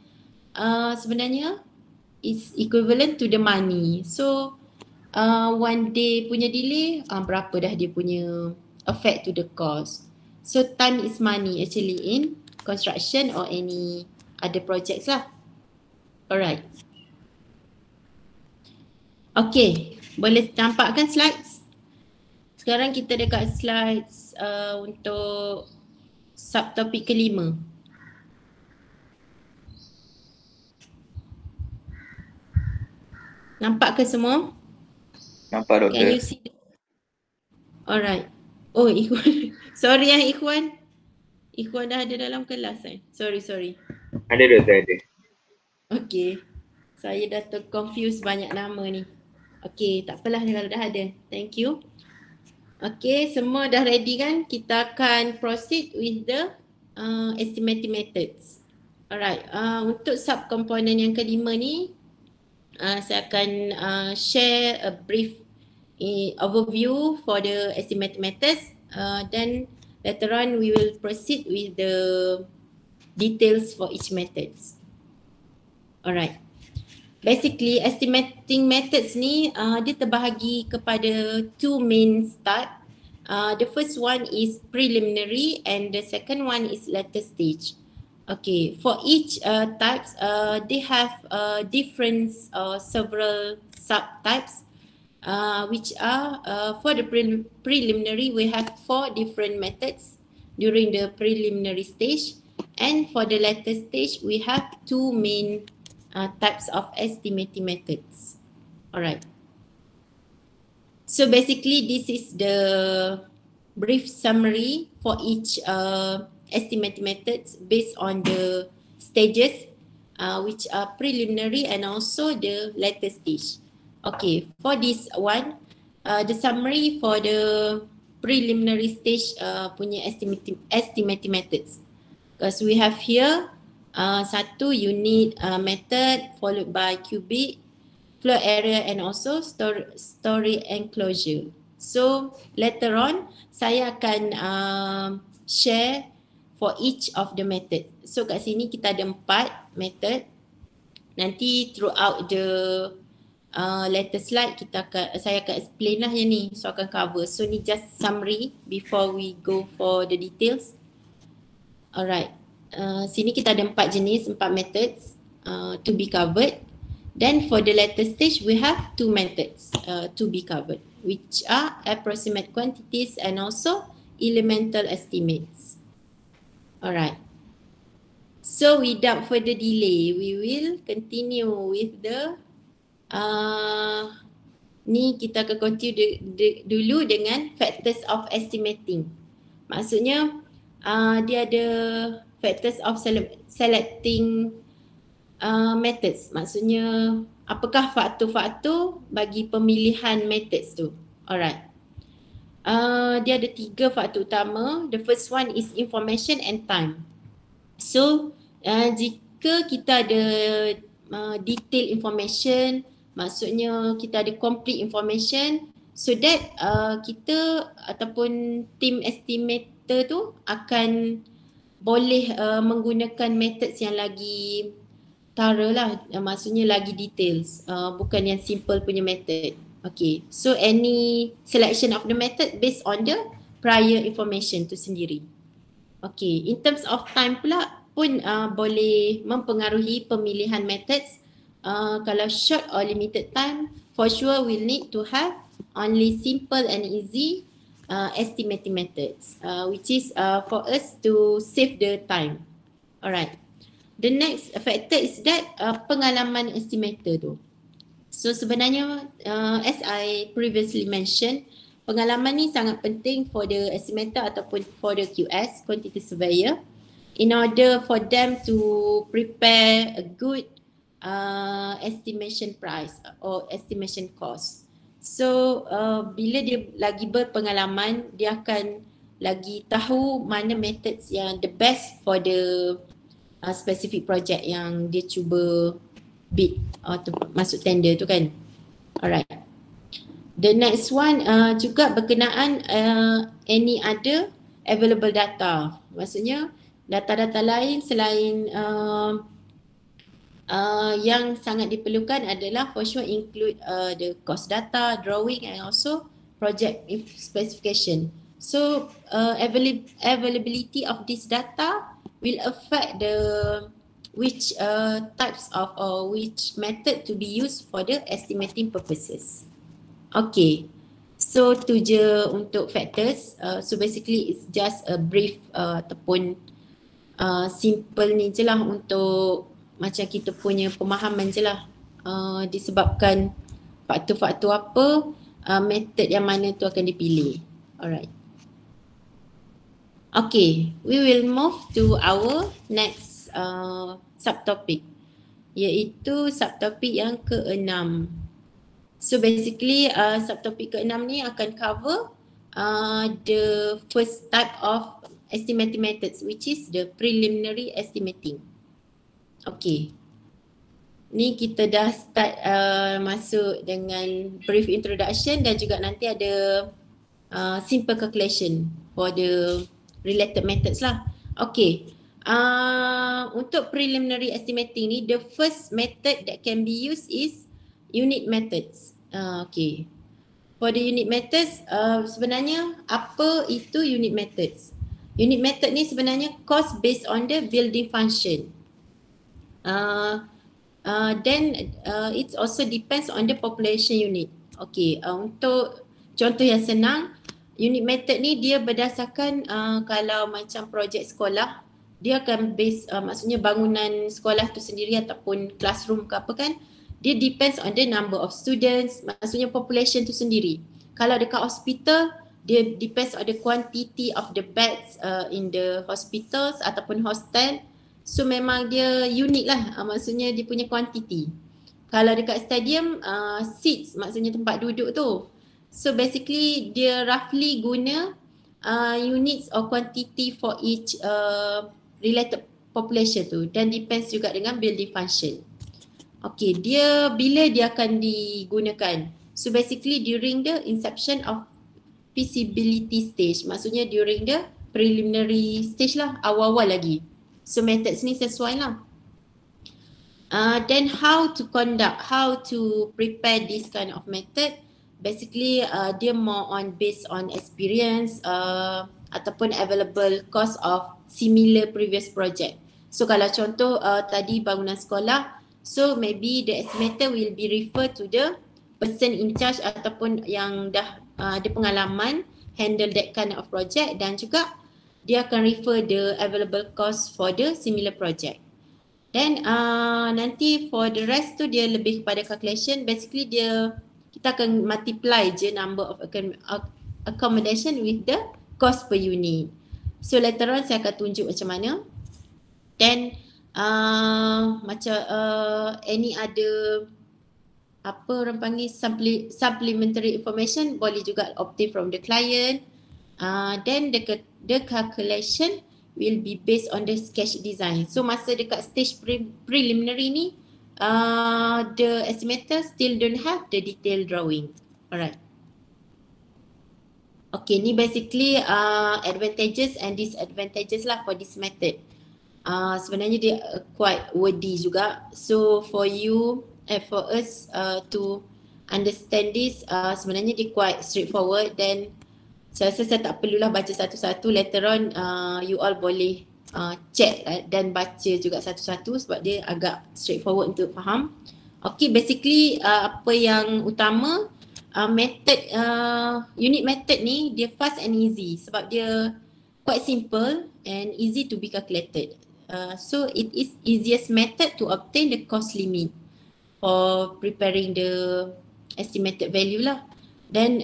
sebenarnya is equivalent to the money. So one day punya delay, berapa dah dia punya affect to the cost. So time is money actually in construction or any other projects lah. Alright. Okay, boleh tampakkan slides? Sekarang kita dekat slides untuk subtopik kelima. Nampak ke semua? Nampak, Can you Doktor. see? Alright. Oh, Ikhwan. Sorry Ikhwan. Ikhwan dah ada dalam kelas Sorry. Ada, Doktor, ada. Okay. Saya dah terconfuse banyak nama ni. Okay, tak apalah kalau dah ada. Thank you. Okay, semua dah ready kan? Kita akan proceed with the estimating methods. Alright, untuk subcomponent yang kelima ni, saya akan share a brief overview for the estimating methods. Then later on we will proceed with the details for each methods. Alright. Basically estimating methods ni dia terbahagi kepada two main start. The first one is preliminary and the second one is later stage. Okay, for each types they have different several subtypes which are for the preliminary we have 4 different methods during the preliminary stage, and for the later stage we have 2 main types of estimating methods. Alright. So basically this is the brief summary for each estimating methods based on the stages which are preliminary and also the later stage. Okay, for this one, the summary for the preliminary stage punya estimating methods. Because we have here satu unit method followed by cubic, floor area and also story enclosure. So later on saya akan share for each of the method. So kat sini kita ada 4 method. Nanti throughout the later slide saya akan explain lah yang ni. So akan cover. So ni just summary before we go for the details. Alright. Sini kita ada 4 jenis, 4 methods to be covered. Then for the later stage we have 2 methods to be covered, which are approximate quantities and also elemental estimates. Alright. So without further delay, we will continue with the ni kita akan continue dulu dengan factors of estimating. Maksudnya dia ada factors of selecting methods. Maksudnya apakah faktor-faktor bagi pemilihan methods tu. Alright. Dia ada 3 faktor utama. The first one is information and time. So jika kita ada detailed information, maksudnya kita ada complete information, so that kita ataupun team estimator tu akan boleh menggunakan methods yang lagi thorough lah, maksudnya lagi details, bukan yang simple punya method. Okay, so any selection of the method based on the prior information tu sendiri. Okay, in terms of time pula pun boleh mempengaruhi pemilihan methods. Kalau short or limited time, for sure we'll need to have only simple and easy estimating methods, which is for us to save the time. Alright. The next factor is that pengalaman estimator tu. So sebenarnya as I previously mentioned, pengalaman ni sangat penting for the estimator ataupun for the QS, quantity surveyor, in order for them to prepare a good estimation price or estimation cost. So bila dia lagi berpengalaman, dia akan lagi tahu mana methods yang the best for the specific project yang dia cuba bid atau masuk tender tu kan. Alright. The next one juga berkenaan any other available data. Maksudnya data-data lain selain yang sangat diperlukan adalah for sure include the cost data, drawing and also project specification. So availability of this data will affect the which types of or which method to be used for the estimating purposes. Okay, so tu je untuk factors. So basically it's just a brief ataupun simple ni je lah untuk macam kita punya pemahaman je lah, disebabkan faktor-faktor apa, method yang mana tu akan dipilih. Alright. Okay, we will move to our next subtopic, iaitu subtopik yang ke-6. So basically subtopik ke-6 ni akan cover the first type of estimating methods, which is the preliminary estimating. Okay, ni kita dah start masuk dengan brief introduction dan juga nanti ada simple calculation for the related methods lah. Okay, untuk preliminary estimating ni, the first method that can be used is unit methods. Okay, for the unit methods, sebenarnya apa itu unit methods? Unit method ni sebenarnya cost based on the building function. Then it also depends on the population unit. Okay, untuk contoh yang senang, unit method ni dia berdasarkan kalau macam projek sekolah, dia akan base maksudnya bangunan sekolah tu sendiri ataupun classroom ke apa kan, dia depends on the number of students, maksudnya population tu sendiri. Kalau dekat hospital, dia depends on the quantity of the beds in the hospitals ataupun hostel. So memang dia unik lah, maksudnya dia punya quantity. Kalau dekat stadium, seats maksudnya tempat duduk tu. So basically dia roughly guna units or quantity for each related population tu, dan depends juga dengan building function. Okay, dia bila dia akan digunakan? So basically during the inception of feasibility stage, maksudnya during the preliminary stage lah, awal-awal lagi. So methods ni sesuai lah. Then how to conduct, how to prepare this kind of method? Basically dia more on based on experience ataupun available cost of similar previous project. So kalau contoh tadi bangunan sekolah, so maybe the estimator will be refer to the person in charge ataupun yang dah ada pengalaman handle that kind of project, dan juga dia akan refer the available cost for the similar project. Then nanti for the rest tu dia lebih kepada calculation. Basically kita akan multiply je number of accommodation with the cost per unit. So later on saya akan tunjuk macam mana. Then macam any other apa orang panggil supplementary information boleh juga obtain from the client. Then the calculation will be based on the sketch design. So masa dekat stage preliminary ni, the estimator still don't have the detailed drawing. Alright. Okay, ni basically advantages and disadvantages lah for this method. Sebenarnya dia quite wordy juga. So for you, for us to understand this, sebenarnya dia quite straightforward. Then saya rasa saya tak perlulah baca satu-satu. Later on you all boleh check dan baca juga satu-satu sebab dia agak straightforward untuk faham. Okay, basically apa yang utama, unit method ni dia fast and easy sebab dia quite simple and easy to be calculated. So it is easiest method to obtain the cost limit for preparing the estimated value lah. Then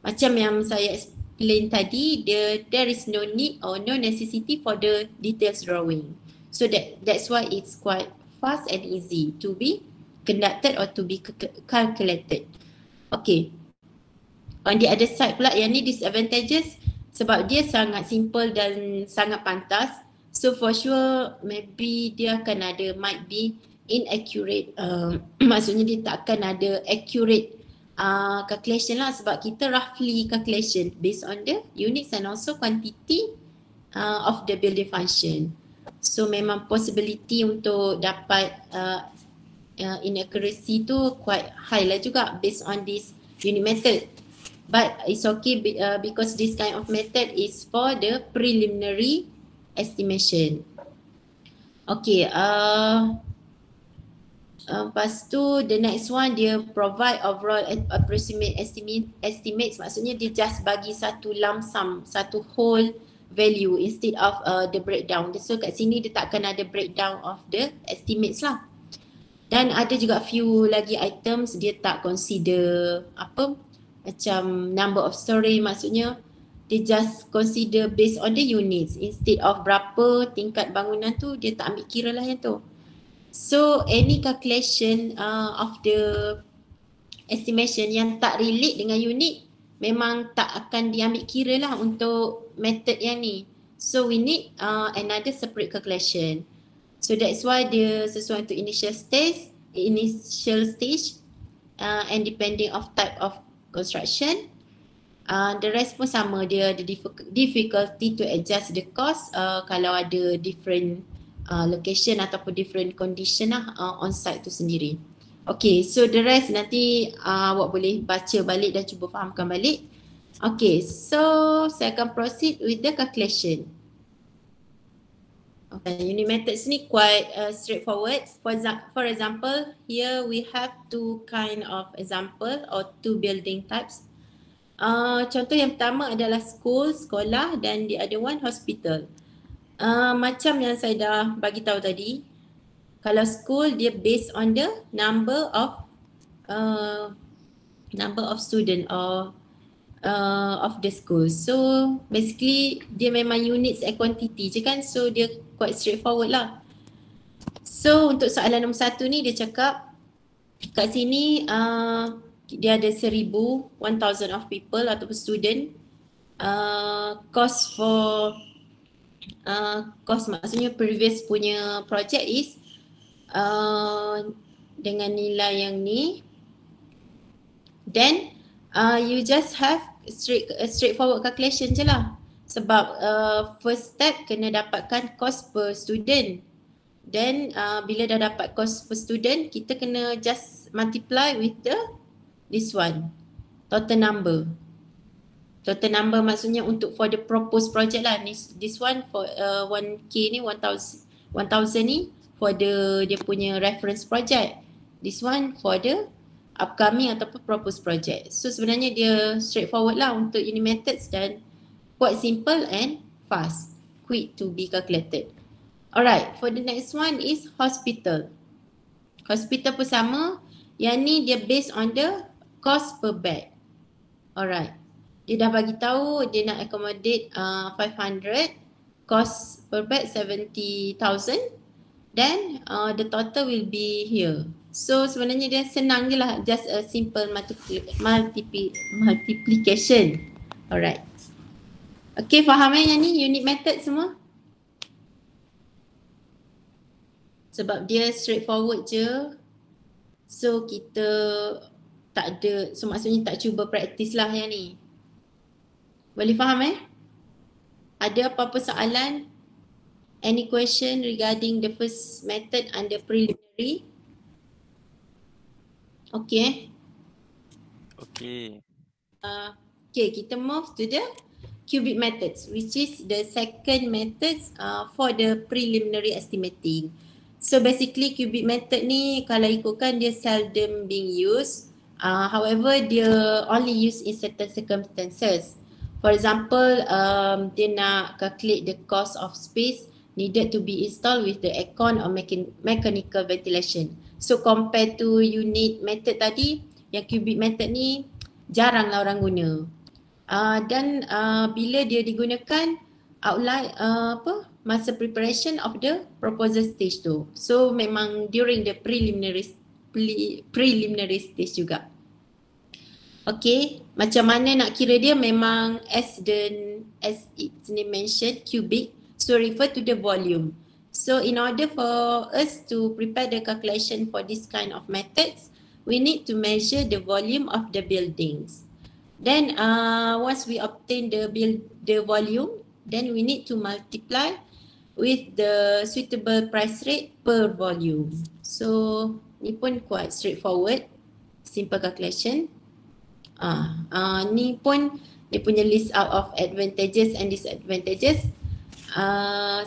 macam yang saya explain tadi, there is no need or no necessity for the details drawing. So that's why it's quite fast and easy to be conducted or to be calculated. Okay. On the other side pula yang ni disadvantages sebab dia sangat simple dan sangat pantas. So for sure maybe dia akan ada might be inaccurate. Maksudnya dia tak akan ada accurate calculation lah sebab kita roughly calculation based on the units and also quantity of the building function. So memang possibility untuk dapat inaccuracy tu quite high lah juga based on this unit method. But it's okay because this kind of method is for the preliminary estimation. Okay, lepas tu the next one dia provide overall approximate estimates, maksudnya dia just bagi satu lump sum, satu whole value instead of the breakdown. So kat sini dia tak akan ada breakdown of the estimates lah. Dan ada juga few lagi items dia tak consider macam number of story, maksudnya dia just consider based on the units instead of berapa tingkat bangunan tu, dia tak ambil kira lah yang tu. So any calculation of the estimation yang tak relate dengan unit memang tak akan diambil kira lah untuk method yang ni. So we need another separate calculation. So that's why dia sesuai untuk initial stage and depending of type of construction. The rest pun sama, dia ada difficulty to adjust the cost kalau ada different location ataupun different condition lah on site tu sendiri. Okay, so the rest nanti awak boleh baca balik dan cuba fahamkan balik. Okay, so saya akan proceed with the calculation. Okay, unit methods ni quite straightforward. For example, here we have two kind of example or two building types. Contoh yang pertama adalah school, sekolah, dan the other one hospital. Macam yang saya dah bagi tahu tadi, kalau school dia based on the number of student or of the school. So basically dia memang units and quantity je kan, so dia quite straightforward lah. So untuk soalan nombor 1 ni dia cakap kat sini dia ada 1000 of people ataupun student. Cost for cost maksudnya previous punya project is dengan nilai yang ni. Then you just have straightforward calculation je lah. Sebab first step kena dapatkan cost per student. Then bila dah dapat cost per student, kita kena just multiply with this one, total number. Total number maksudnya untuk for the proposed project lah. This one for 1K ni, 1000 ni for dia punya reference project. This one for the upcoming ataupun proposed project. So sebenarnya dia straightforward lah untuk unit methods dan quite simple and fast, quick to be calculated. Alright, for the next one is hospital. Hospital pun sama. Yang ni dia based on the cost per bed. Alright. Dia dah bagi tahu dia nak accommodate 500, cost per bed 70,000. Then the total will be here. So sebenarnya dia senang je lah, just a simple multiplication. Alright. Okay, faham yang ni unit method semua? Sebab dia straightforward je. So kita tak ada, so maksudnya tak cuba praktis lah yang ni. Boleh faham Ada apa-apa soalan? Any question regarding the first method under preliminary? Okay. Okay. Okay, kita move to the cubic methods, which is the second methods for the preliminary estimating. So basically cubic method ni kalau ikutkan dia seldom being used However, dia only used in certain circumstances. For example, dia nak calculate the cost of space needed to be installed with the aircon or mechanical ventilation. So compared to unit method tadi, yang cubic method ni jaranglah orang guna. Dan bila dia digunakan outline masa preparation of the proposal stage tu. So memang during the preliminary stage juga. Okay, macam mana nak kira dia memang as its name mentioned, cubic, so refer to the volume. So in order for us to prepare the calculation for this kind of methods, we need to measure the volume of the buildings. Then once we obtain the volume, then we need to multiply with the suitable price rate per volume. So ni pun quite straightforward, simple calculation. Ni pun dia punya list out of advantages and disadvantages.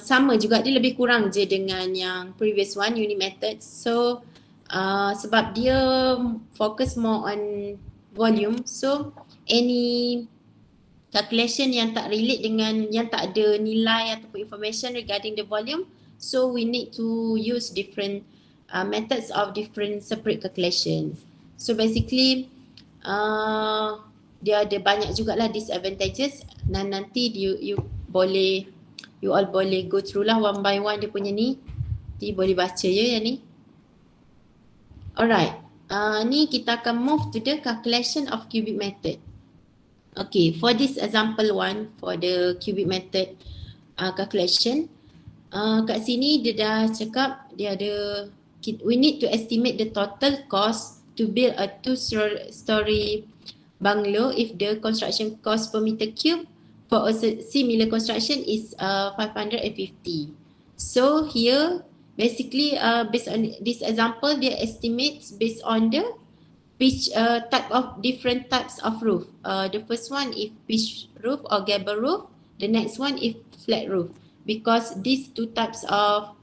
Sama juga, dia lebih kurang je dengan yang previous one, unit method. So sebab dia focus more on volume, so any calculation yang tak relate dengan, yang tak ada nilai ataupun information regarding the volume, so we need to use different methods of different separate calculations. So basically dia ada banyak jugalah disadvantages, dan nanti you all boleh go through lah one by one dia punya ni. Jadi boleh baca ya yang ni. Alright, ni kita akan move to the calculation of cubic method. Okay, for this example one, for the cubic method calculation, kat sini dia dah cakap dia ada, we need to estimate the total cost to build a 2-story bungalow if the construction cost per meter cube for a similar construction is 550. So here basically based on this example, dia estimates based on the pitch type of different types of roof. The first one is pitch roof or gable roof. The next one is flat roof. Because these two types of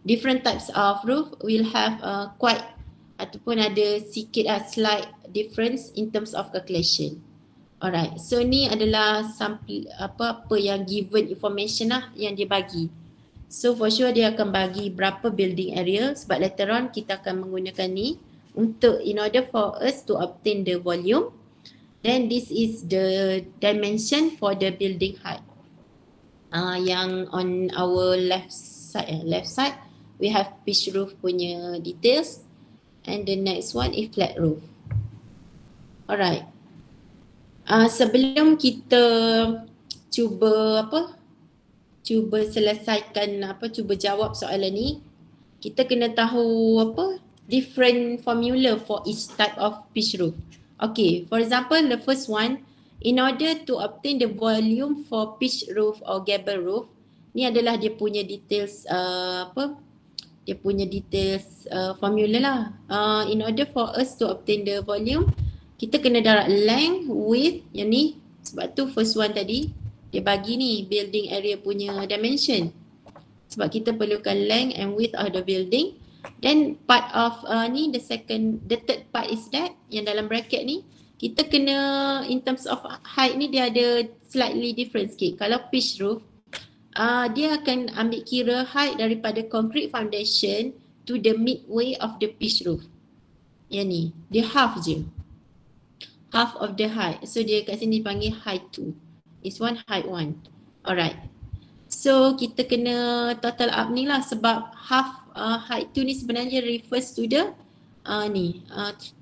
different types of roof will have quite ataupun ada sikit slight difference in terms of calculation. Alright, so ni adalah sample apa yang given information lah yang dia bagi. So for sure dia akan bagi berapa building area, sebab later on kita akan menggunakan ni untuk in order for us to obtain the volume. Then this is the dimension for the building height. Yang on our left side we have pitch roof punya details, and the next one is flat roof. Alright. Sebelum kita cuba selesaikan cuba jawab soalan ni, kita kena tahu different formula for each type of pitch roof. Okay, for example, the first one, in order to obtain the volume for pitch roof or gable roof, ni adalah dia punya details dia punya details formula lah. In order for us to obtain the volume, kita kena darab length, width, yang ni. Sebab tu first one tadi, dia bagi ni building area punya dimension. Sebab kita perlukan length and width of the building. Then part of the third part is that, yang dalam bracket ni, kita kena in terms of height ni dia ada slightly different sikit. Kalau pitch roof, dia akan ambil kira height daripada concrete foundation to the midway of the pitch roof. Yang ni, dia half je. Half of the height. So dia kat sini panggil height 2. This one height 1. Alright. So kita kena total up ni lah, sebab half height 2 ni sebenarnya refers to the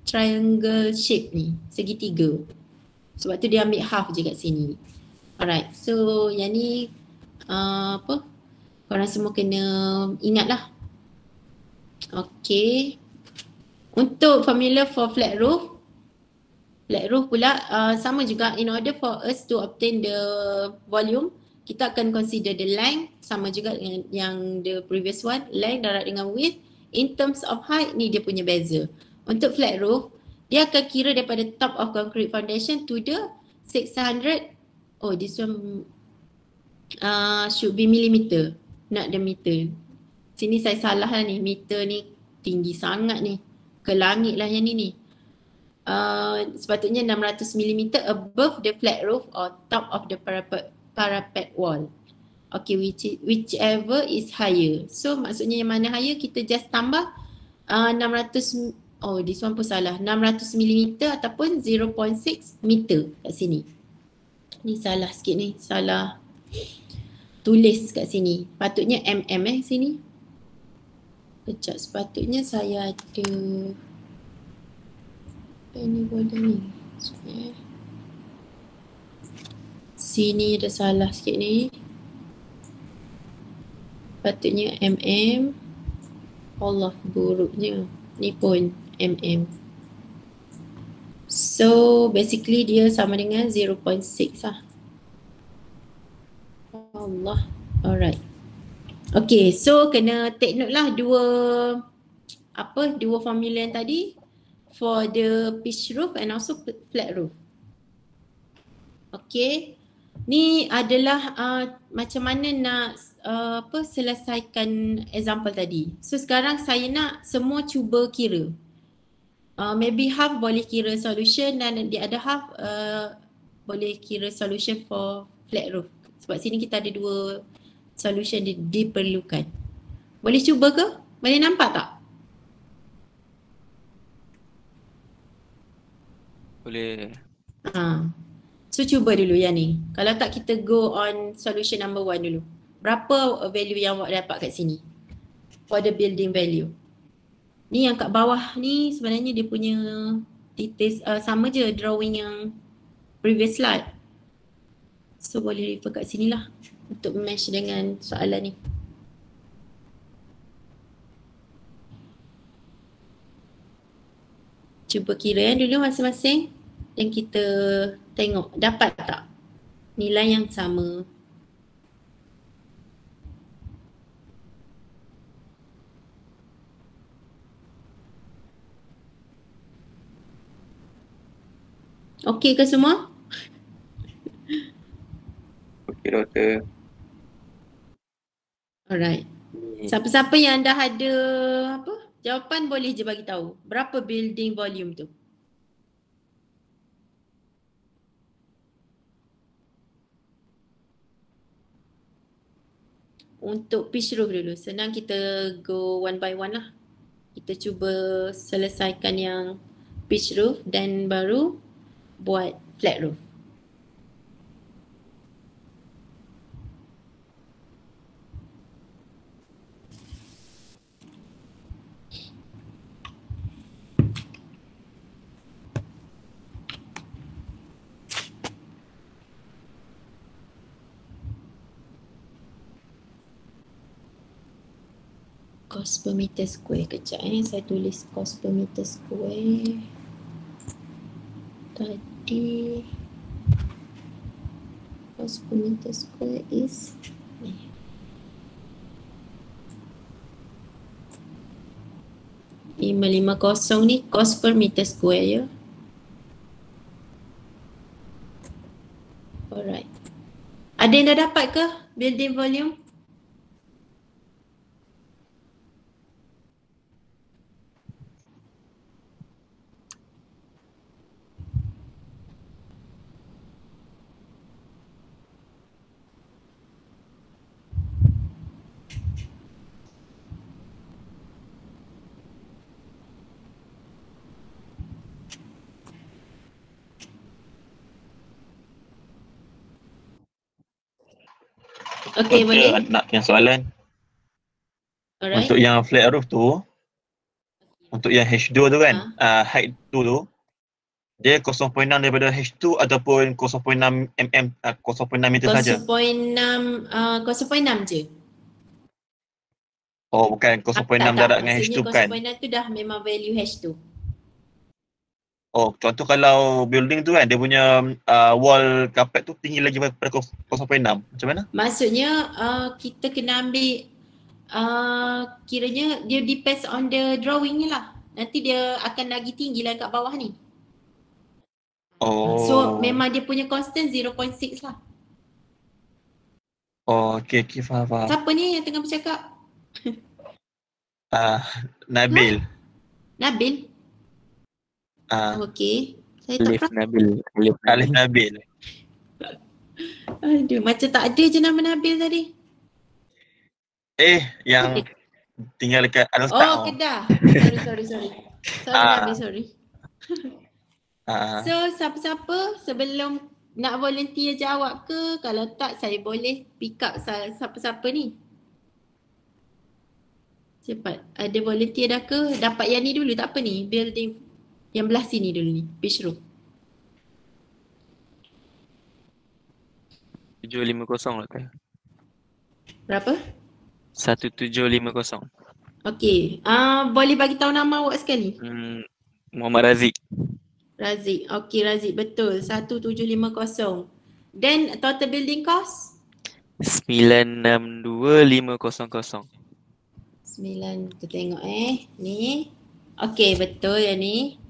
triangle shape ni, segitiga. Sebab tu dia ambil half je kat sini. Alright. So yang ni korang semua kena ingat lah. Okay. Untuk formula for flat roof pula sama juga. In order for us to obtain the volume, kita akan consider the length, sama juga dengan yang the previous one, length darab dengan width. In terms of height, ni dia punya beza. Untuk flat roof, dia akan kira daripada top of concrete foundation to the 600, this one should be millimeter, not the meter. Sini saya salah lah ni, meter ni tinggi sangat ni, ke langit lah yang ni. sepatutnya 600 mm above the flat roof or top of the parapet wall. Okay, whichever is higher. So maksudnya yang mana higher, kita just tambah 600, oh this one pun salah, 600 mm ataupun 0.6 meter kat sini. Ni salah sikit ni, salah tulis kat sini. Patutnya mm sini. Kejap, sepatutnya saya ada ini boleh ni. Sini ada salah sikit ni. Patutnya mm. Allah, buruknya. Ni pun mm. So basically dia sama dengan 0.6 lah. Allah. Alright. Okay, so kena take note lah dua formula yang tadi for the pitch roof and also flat roof. Okay. Ni adalah macam mana nak selesaikan example tadi. So sekarang saya nak semua cuba kira. Maybe half boleh kira solution dan the other half boleh kira solution for flat roof. Sebab sini kita ada dua solution diperlukan. Boleh cuba ke? Boleh nampak tak? Boleh. So cuba dulu yang ni. Kalau tak kita go on solution number 1 dulu. Berapa value yang awak dapat kat sini? For the building value. Ni yang kat bawah ni sebenarnya dia punya details sama je drawing yang previous slide. So boleh refer kat sini lah untuk match dengan soalan ni. Cuba kira dulu masing-masing dan kita tengok dapat tak nilai yang sama. Okey ke semua? Okey doktor. Alright. Siapa-siapa yang dah ada jawapan boleh je bagi tahu. Berapa building volume tu? Untuk pitch roof dulu. Senang kita go one by one lah. Kita cuba selesaikan yang pitch roof dan baru buat flat roof. Cost per meter square. Kejap saya tulis cost per meter square. Tadi cost per meter square is ni. $550 ni cost per meter square ya. Alright. Ada yang dah dapat ke building volume? Okay, boleh. Nak yang soalan. Alright. Untuk yang flat roof tu, untuk yang H2 tu kan, height tu dia 0.6 daripada H2 ataupun 0.6 mm, 0.6 meter saja. 0.6 je. Oh, bukan 0.6 darab dengan H2 kan? Maksudnya 0.6 tu dah memang value H2. Oh, contoh kalau building tu kan, dia punya wall carpet tu tinggi lagi daripada 0.6. Macam mana? Maksudnya kita kena ambil kiranya dia depends on the drawing ni lah. Nanti dia akan lagi tinggi lah kat bawah ni. Oh. So memang dia punya constant 0.6 lah. Oh, okay, faham. Siapa ni yang tengah bercakap? Nabil. Nabil? Okey. Saya tak Alif faham. Nabil. Alif Alif Nabil. Nabil. Aduh, macam tak ada je nama Nabil tadi. Yang tinggal dekat Alun Start. Oh, Kedah. Sorry. Sorry Nabil, sorry. So, siapa-siapa sebelum nak volunteer jawab ke? Kalau tak, saya boleh pick up siapa-siapa ni. Cepat. Ada volunteer dah ke? Dapat yang ni dulu, tak apa ni? Building yang belah sini dulu ni. Pitch room. 750 lah kan. Berapa? 1750. Okey. Boleh bagi tahu nama awak sekali? Muhammad Razik. Razik. Okey, Razik. Betul. 1750. Then total building cost? 962500. 9. Kita tengok ni. Okey, betul yang ni.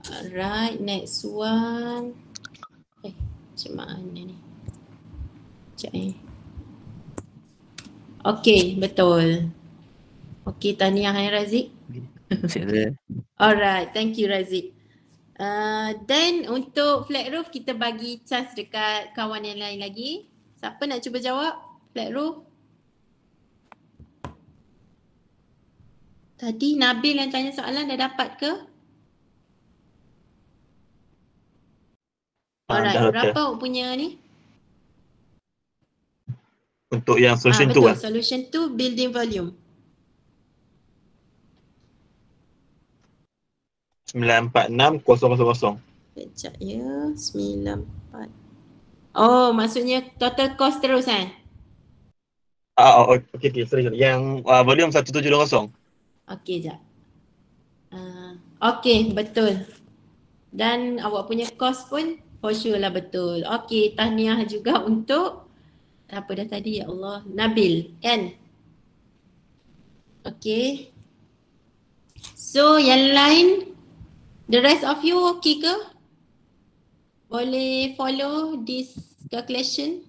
Alright, next one. Macam mana ni? Sekejap Okey, betul. Okey, tahniah Razik. Alright, thank you Razik. Then untuk flat roof kita bagi chance dekat kawan yang lain lagi. Siapa nak cuba jawab flat roof? Tadi Nabil yang tanya soalan dah dapat ke? Alright, berapa awak punya ni? Untuk yang solution tu betul, kan? solution tu building volume. 946000. Sekejap ya, 94. Oh, maksudnya total cost terus kan? Okay, sorry. Yang volume 1720. Okey, sekejap. Okey, betul. Dan awak punya cost pun for sure lah betul. Okey, tahniah juga untuk apa dah tadi, ya Allah, Nabil kan? Okey. So yang lain, the rest of you okay ke? Boleh follow this calculation?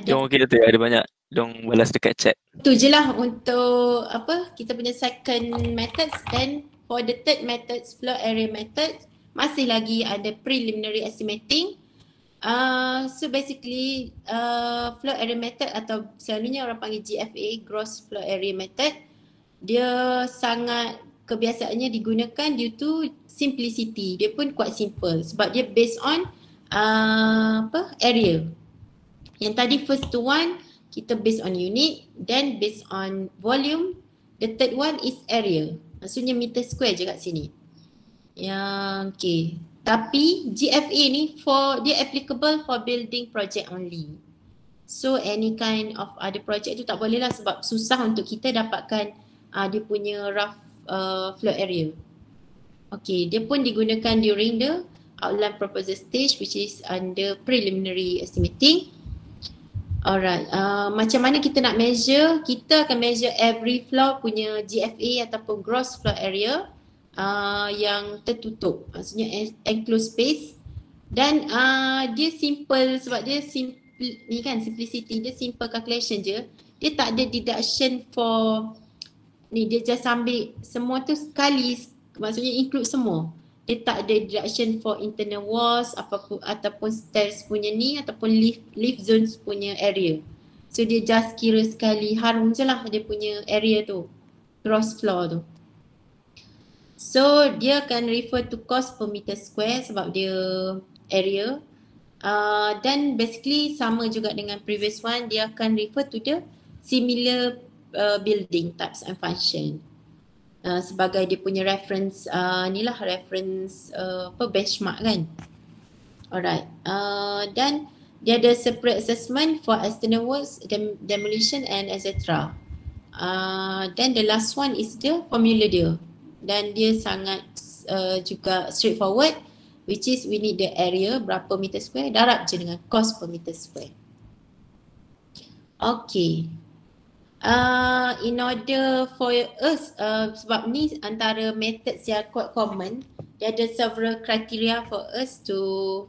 Dong okey tu ada banyak. Dong balas dekat chat. Tu je lah untuk apa kita punya second methods. Then for the third methods, floor area method, masih lagi ada preliminary estimating. So basically floor area method atau selalunya orang panggil GFA, gross floor area method, dia sangat kebiasaannya digunakan due to simplicity. Dia pun quite simple sebab dia based on area. Yang tadi first one kita based on unit, then based on volume. The third one is area. Maksudnya meter square je kat sini. Yang okay. Tapi GFA ni dia applicable for building project only. So any kind of other project tu tak boleh lah sebab susah untuk kita dapatkan dia punya rough floor area. Okay, dia pun digunakan during the outline proposal stage which is under preliminary estimating. Alright, macam mana kita nak measure? Kita akan measure every floor punya GFA ataupun gross floor area yang tertutup, maksudnya enclosed space. Dan dia simple sebab dia ni kan simplicity, dia simple calculation je. Dia tak ada deduction for ni, dia just ambil semua tu sekali, maksudnya include semua. Dia tak ada deduction for internal walls ataupun stairs punya ni ataupun lift zones punya area. So dia just kira sekali harum je lah dia punya area tu, gross floor tu. So dia akan refer to cost per meter square sebab dia area. Dan basically sama juga dengan previous one, dia akan refer to the similar building types and function. Sebagai dia punya reference reference benchmark kan. Alright. Dan dia ada separate assessment for external works, demolition and etc. Then the last one is the formula dia. Dan dia sangat juga straightforward, which is we need the area berapa meter square, darab je dengan cost per meter square. Okay. In order for us, sebab ni antara methods yang quite common, dia ada several criteria for us to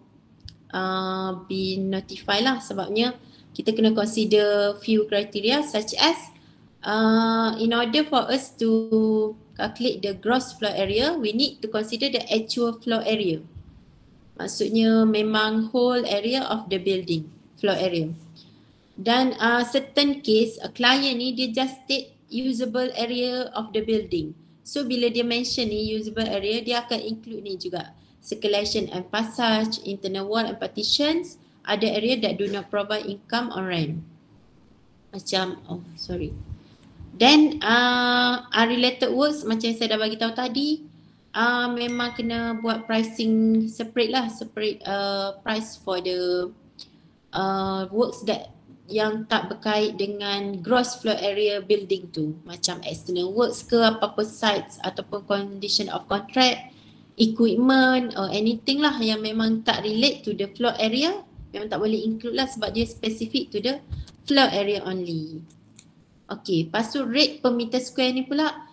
be notified lah. Sebabnya kita kena consider few criteria such as in order for us to calculate the gross floor area, we need to consider the actual floor area. Maksudnya memang whole area of the building, floor area. Dan certain case, client ni dia just state usable area of the building. So bila dia mention ni usable area, dia akan include ni juga. Circulation and passage, internal wall and partitions, other area that do not provide income or rent. Macam, Then unrelated works macam yang saya dah bagi tahu tadi, memang kena buat pricing separate lah, separate price for the works that yang tak berkait dengan gross floor area building tu, macam external works ke apa-apa sites ataupun condition of contract, equipment or anything lah yang memang tak relate to the floor area, memang tak boleh include lah sebab dia specific to the floor area only. Okay, lepas tu rate per meter square ni pula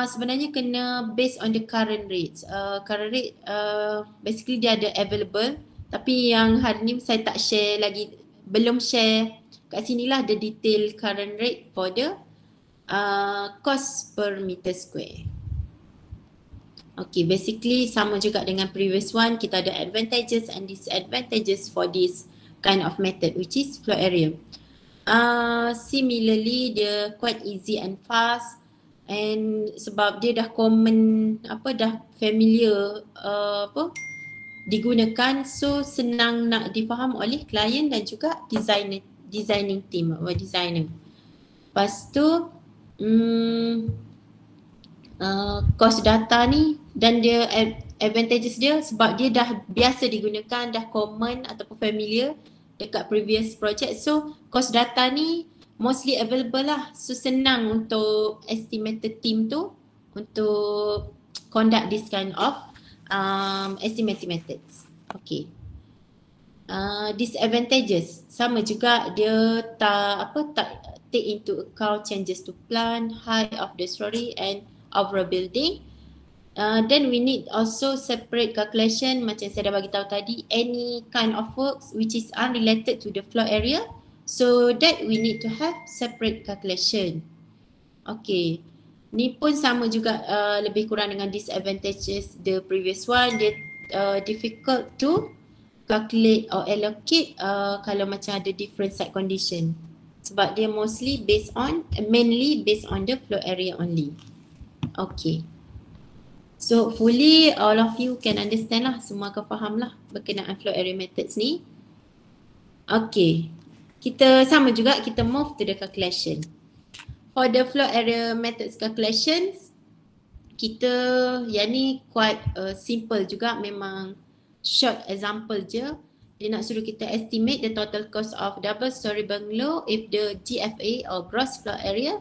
sebenarnya kena based on the current rates. Current rate basically dia ada available, tapi yang hari ni saya tak share lagi, belum share kat sinilah the detail current rate for the cost per meter square. Okay, basically sama juga dengan previous one, kita ada advantages and disadvantages for this kind of method which is floor area. Similarly, dia quite easy and fast, and sebab dia dah common, dah familiar digunakan, so senang nak difaham oleh klien dan juga designing team atau designer. Lepas tu cost data ni dan dia advantages dia sebab dia dah biasa digunakan, dah common ataupun familiar dekat previous project, so cost data ni mostly available lah, so senang untuk estimated team tu untuk conduct this kind of estimating methods. Okay. Disadvantages sama juga, dia tak take into account changes to plan, height of the story and overall building. Then we need also separate calculation macam saya dah bagi tahu tadi, any kind of works which is unrelated to the floor area, so that we need to have separate calculation. Okay, ni pun sama juga lebih kurang dengan disadvantages the previous one. Dia difficult to calculate or allocate kalau macam ada different site condition sebab dia mainly based on the floor area only. Okay, so hopefully all of you can understand lah, semua akan faham lah berkenaan floor area methods ni. Okay, kita sama juga, kita move to the calculation. For the floor area methods calculations, kita yang ni quite simple juga, memang short example je. Dia nak suruh kita estimate the total cost of double story bungalow if the GFA or gross floor area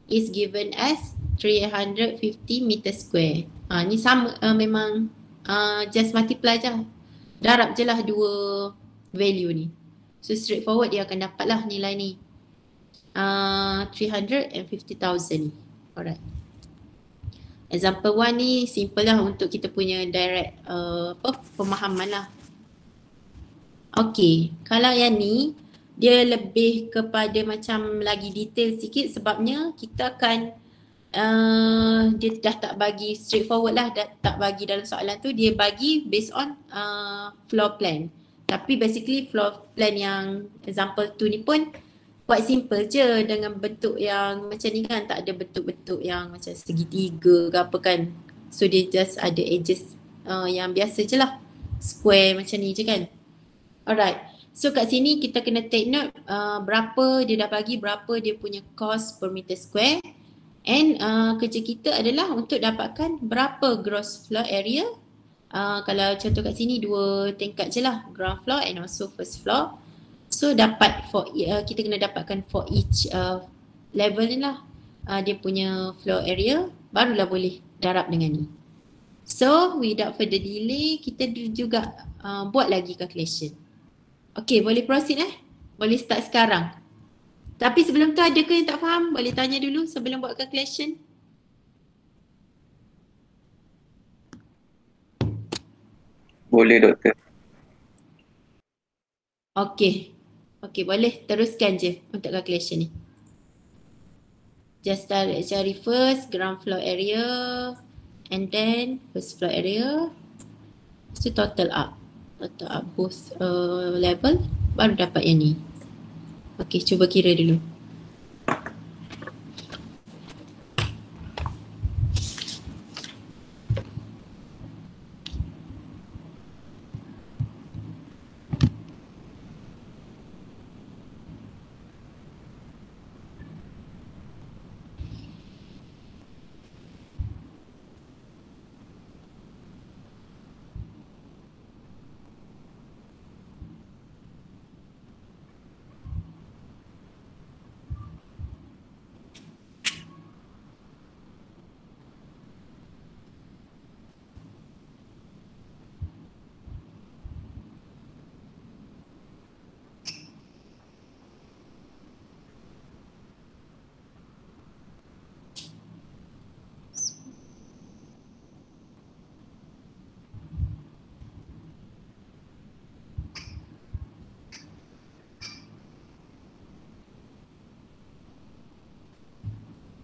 is given as 350 meter square. Ni sama, memang just multiply je, darab je lah dua value ni. So straightforward dia akan dapat lah nilai ni. 350,000 ni. Alright. Example 1 ni simple lah untuk kita punya direct pemahaman lah. Okay, kalau yang ni dia lebih kepada macam lagi detail sikit sebabnya kita akan dia dah tak bagi straightforward lah, dah tak bagi dalam soalan tu, dia bagi based on floor plan. Tapi basically floor plan yang example 2 ni pun quite simple je, dengan bentuk yang macam ni kan, tak ada bentuk-bentuk yang macam segitiga ke apa kan. So dia just ada edges yang biasa je lah, square macam ni je kan. Alright, so kat sini kita kena take note berapa dia dah bagi, berapa dia punya cost per meter square, and kerja kita adalah untuk dapatkan berapa gross floor area. Kalau contoh kat sini 2 tingkat je lah, ground floor and also first floor. So dapat for kita kena dapatkan for each level ni lah dia punya floor area, barulah boleh darab dengan ni. So without further delay, kita juga buat lagi calculation. Okay, boleh proceed boleh start sekarang. Tapi sebelum tu ada ke yang tak faham? Boleh tanya dulu sebelum buat calculation. Boleh doktor. Okay. Okay, boleh teruskan je untuk calculation ni. Just cari first ground floor area and then first floor area. So total up both level, baru dapat yang ni. Okay, cuba kira dulu.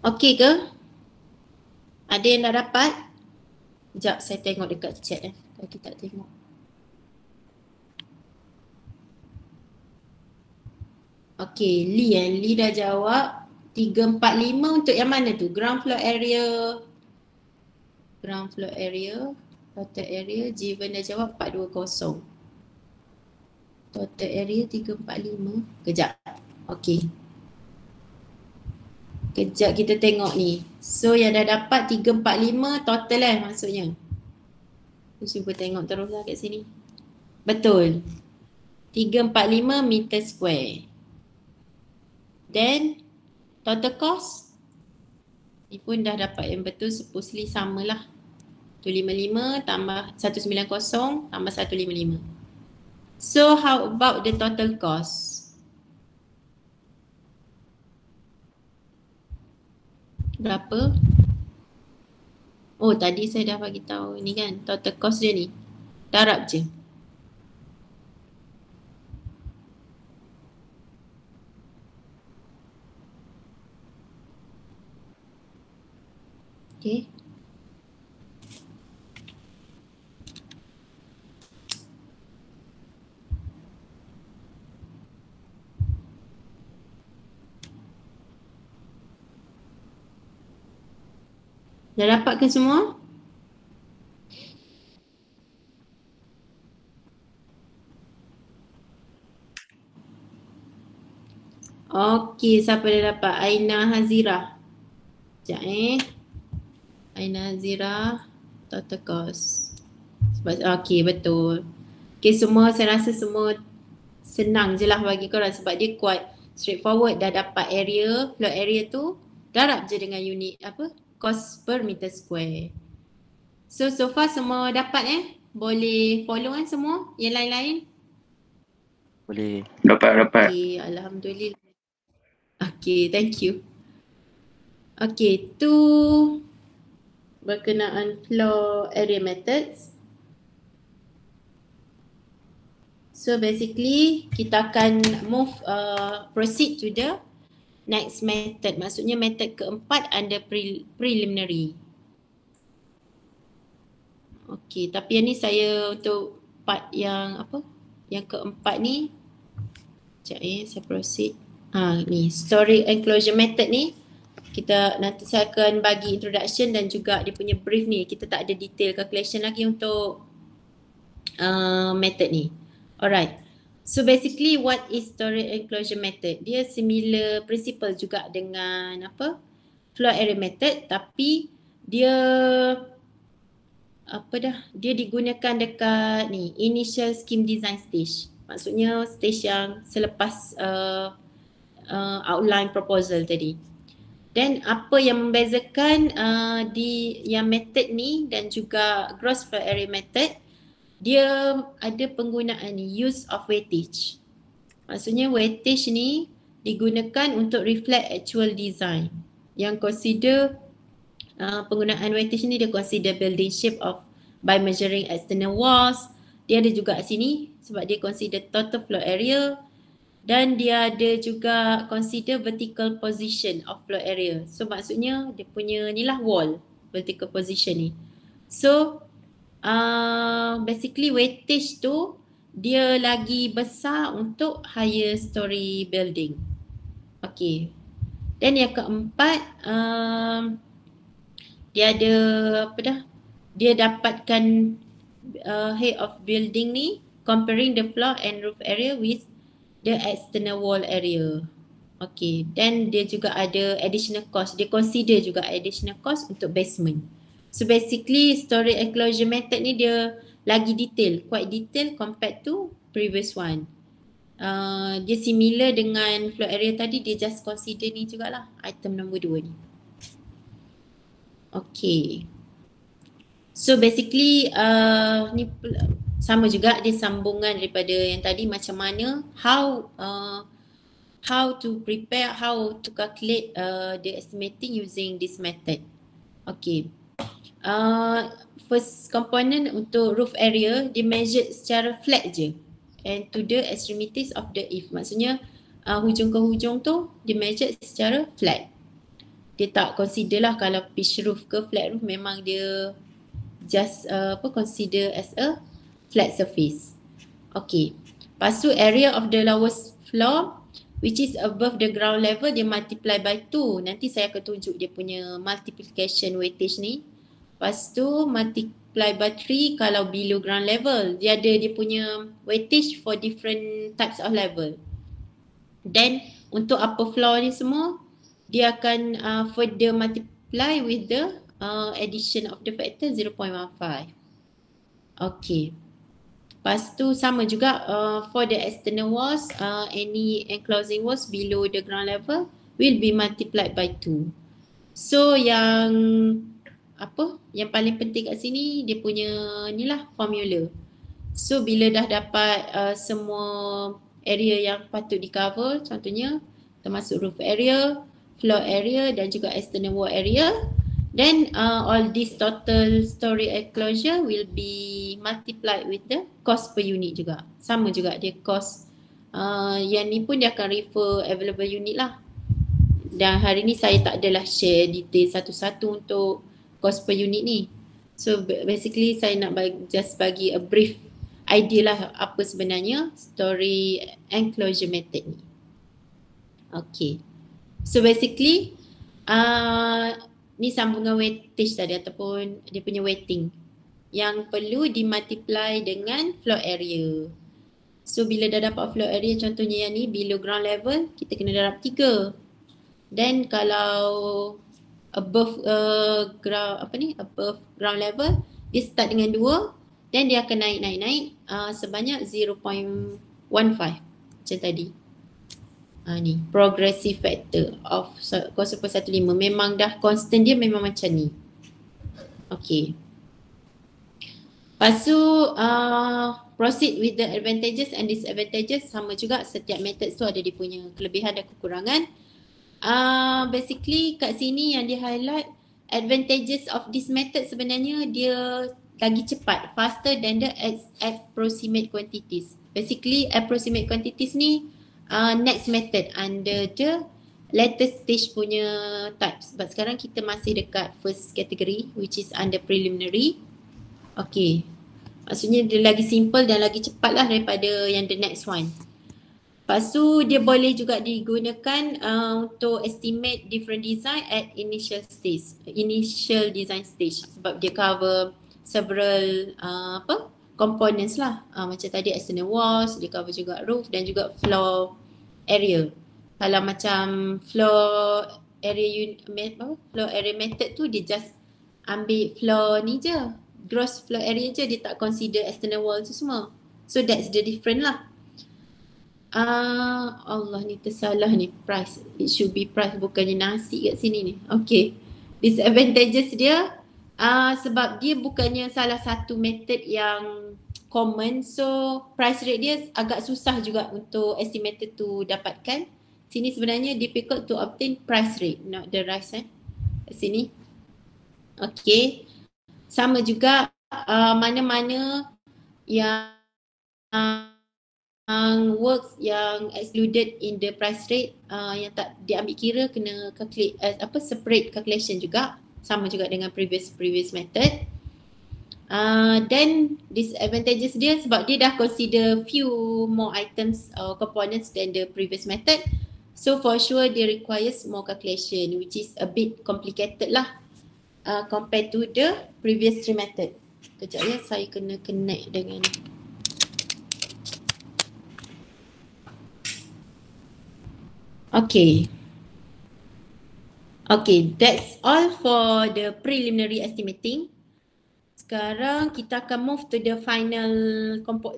Okey ke? Ada yang dah dapat? Sekejap saya tengok dekat chat kalau kita tak tengok. Okey, Lee dah jawab 345 untuk yang mana tu? Ground floor area, total area. Jivan dah jawab 420. Total area 345. Kejap. Okey. Kejap kita tengok ni. So yang dah dapat 345 total maksudnya. Cuba tengok teruslah kat sini. Betul. 345 meter square. Then total cost ni pun dah dapat yang betul, supposedly samalah. 255 tambah 190 tambah 155. So how about the total cost? Berapa? Oh, tadi saya dah bagi tahu ni kan, total cost dia ni. Darab je. Okay. Dah dapat ke semua? Okey, siapa dah dapat? Aina Hazira. Sekejap Aina Hazira, total cost. Okey, betul. Okey, semua saya rasa semua senang je lah bagi korang sebab dia quite straightforward. Dah dapat area, floor area tu, darab je dengan unit cost per meter square. So far semua dapat Boleh follow semua yang lain-lain? Boleh. Dapat. Okay, Alhamdulillah. Okay, thank you. Okay, tu berkenaan floor area methods. So basically kita akan proceed to the next method. Maksudnya method keempat under preliminary. Okay, tapi yang ni saya untuk part yang yang keempat ni. Sekejap saya proceed. Ni story enclosure method ni. Nanti saya akan bagi introduction dan juga dia punya brief ni. Kita tak ada detail calculation lagi untuk method ni. Alright. So basically what is story enclosure method? Dia similar principle juga dengan floor area method, tapi dia dia digunakan dekat ni initial scheme design stage. Maksudnya stage yang selepas outline proposal tadi. Dan apa yang membezakan di yang method ni dan juga gross floor area method, dia ada penggunaan ni use of weightage. Maksudnya weightage ni digunakan untuk reflect actual design. Yang consider penggunaan weightage ni dia consider building shape by measuring external walls. Dia ada juga kat sini sebab dia consider total floor area Dan dia ada juga consider vertical position of floor area. So maksudnya dia punya ni lah wall, vertical position ni. So basically weightage tu dia lagi besar untuk higher story building. Okay. Dan yang keempat, dia ada apa dah? Dia dapatkan height of building ni comparing the floor and roof area with the external wall area. Okay. Dan dia juga ada additional cost. Dia consider juga additional cost untuk basement. So basically story enclosure method ni dia lagi detail, quite detail compared to previous one. Dia similar dengan floor area tadi, dia just consider ni jugalah item nombor 2 ni. Okay. So basically ni sama juga, dia sambungan daripada yang tadi, macam mana how to prepare, how to calculate the estimating using this method. Okay. First component untuk roof area, dia measured secara flat je and to the extremities of the eave. Maksudnya hujung ke hujung tu dia measured secara flat. Dia tak consider lah kalau pitch roof ke flat roof, memang dia just consider as a flat surface. Okay. Lepas tu area of the lowest floor which is above the ground level, dia multiply by 2. Nanti saya akan tunjuk dia punya multiplication weightage ni. Lepas tu multiply by 3 kalau below ground level. Dia ada dia punya weightage for different types of level. Then untuk upper floor ni semua, dia akan further multiply with the addition of the factor 0.15. Okay. Lepas tu sama juga for the external walls, any enclosing walls below the ground level will be multiplied by 2. So yang paling penting kat sini dia punya ni lah formula. So bila dah dapat semua area yang patut di cover, contohnya termasuk roof area, floor area dan juga external wall area, then all this total story enclosure will be multiplied with the cost per unit juga. Sama juga dia cost yang ni pun dia akan refer available unit lah. Dan hari ni saya tak adalah share detail satu-satu untuk cost per unit ni. So basically saya nak just bagi a brief idea lah apa sebenarnya story enclosure method ni. Okay. So basically ni sambungan weightage tadi ataupun dia punya weighting yang perlu dimultiply dengan floor area. So bila dah dapat floor area, contohnya yang ni below ground level, kita kena darab 3. Then kalau above above ground level, dia start dengan 2, then dia akan naik sebanyak 0.15 macam tadi. Ni progressive factor of 0.15, memang dah constant dia memang macam ni. Okay. Lepas tu proceed with the advantages and disadvantages. Sama juga, setiap method tu ada dia punya kelebihan dan kekurangan. Basically kat sini yang di highlight advantages of this method, sebenarnya dia lagi cepat, faster than the approximate quantities. Basically approximate quantities ni next method under the latest stage punya type. Sebab sekarang kita masih dekat first category which is under preliminary. Okay, maksudnya dia lagi simple dan lagi cepat lah daripada yang the next one. Lepas tu dia boleh juga digunakan untuk estimate different design at initial design stage, sebab dia cover several components lah. Macam tadi external walls, dia cover juga roof dan juga floor area. Kalau macam floor area method tu dia just ambil floor ni je, gross floor area je, dia tak consider external wall tu semua. So that's the difference lah. Allah ni tersalah ni, price. It should be price, bukannya nasi kat sini ni. Okay. Disadvantages dia sebab dia bukannya salah satu method yang common, so price rate dia agak susah juga untuk estimator tu dapatkan. Sini sebenarnya difficult to obtain price rate, not the rise kat sini. Okay. Sama juga mana-mana yang works yang excluded in the price rate yang tak diambil kira kena calculate separate calculation juga, sama juga dengan previous method. Then disadvantages dia sebab dia dah consider few more items or components than the previous method, so for sure dia requires more calculation, which is a bit complicated lah compared to the previous 3 method. Kejap ya, saya kena connect dengan Okay, that's all for the preliminary estimating. Sekarang kita akan move to the final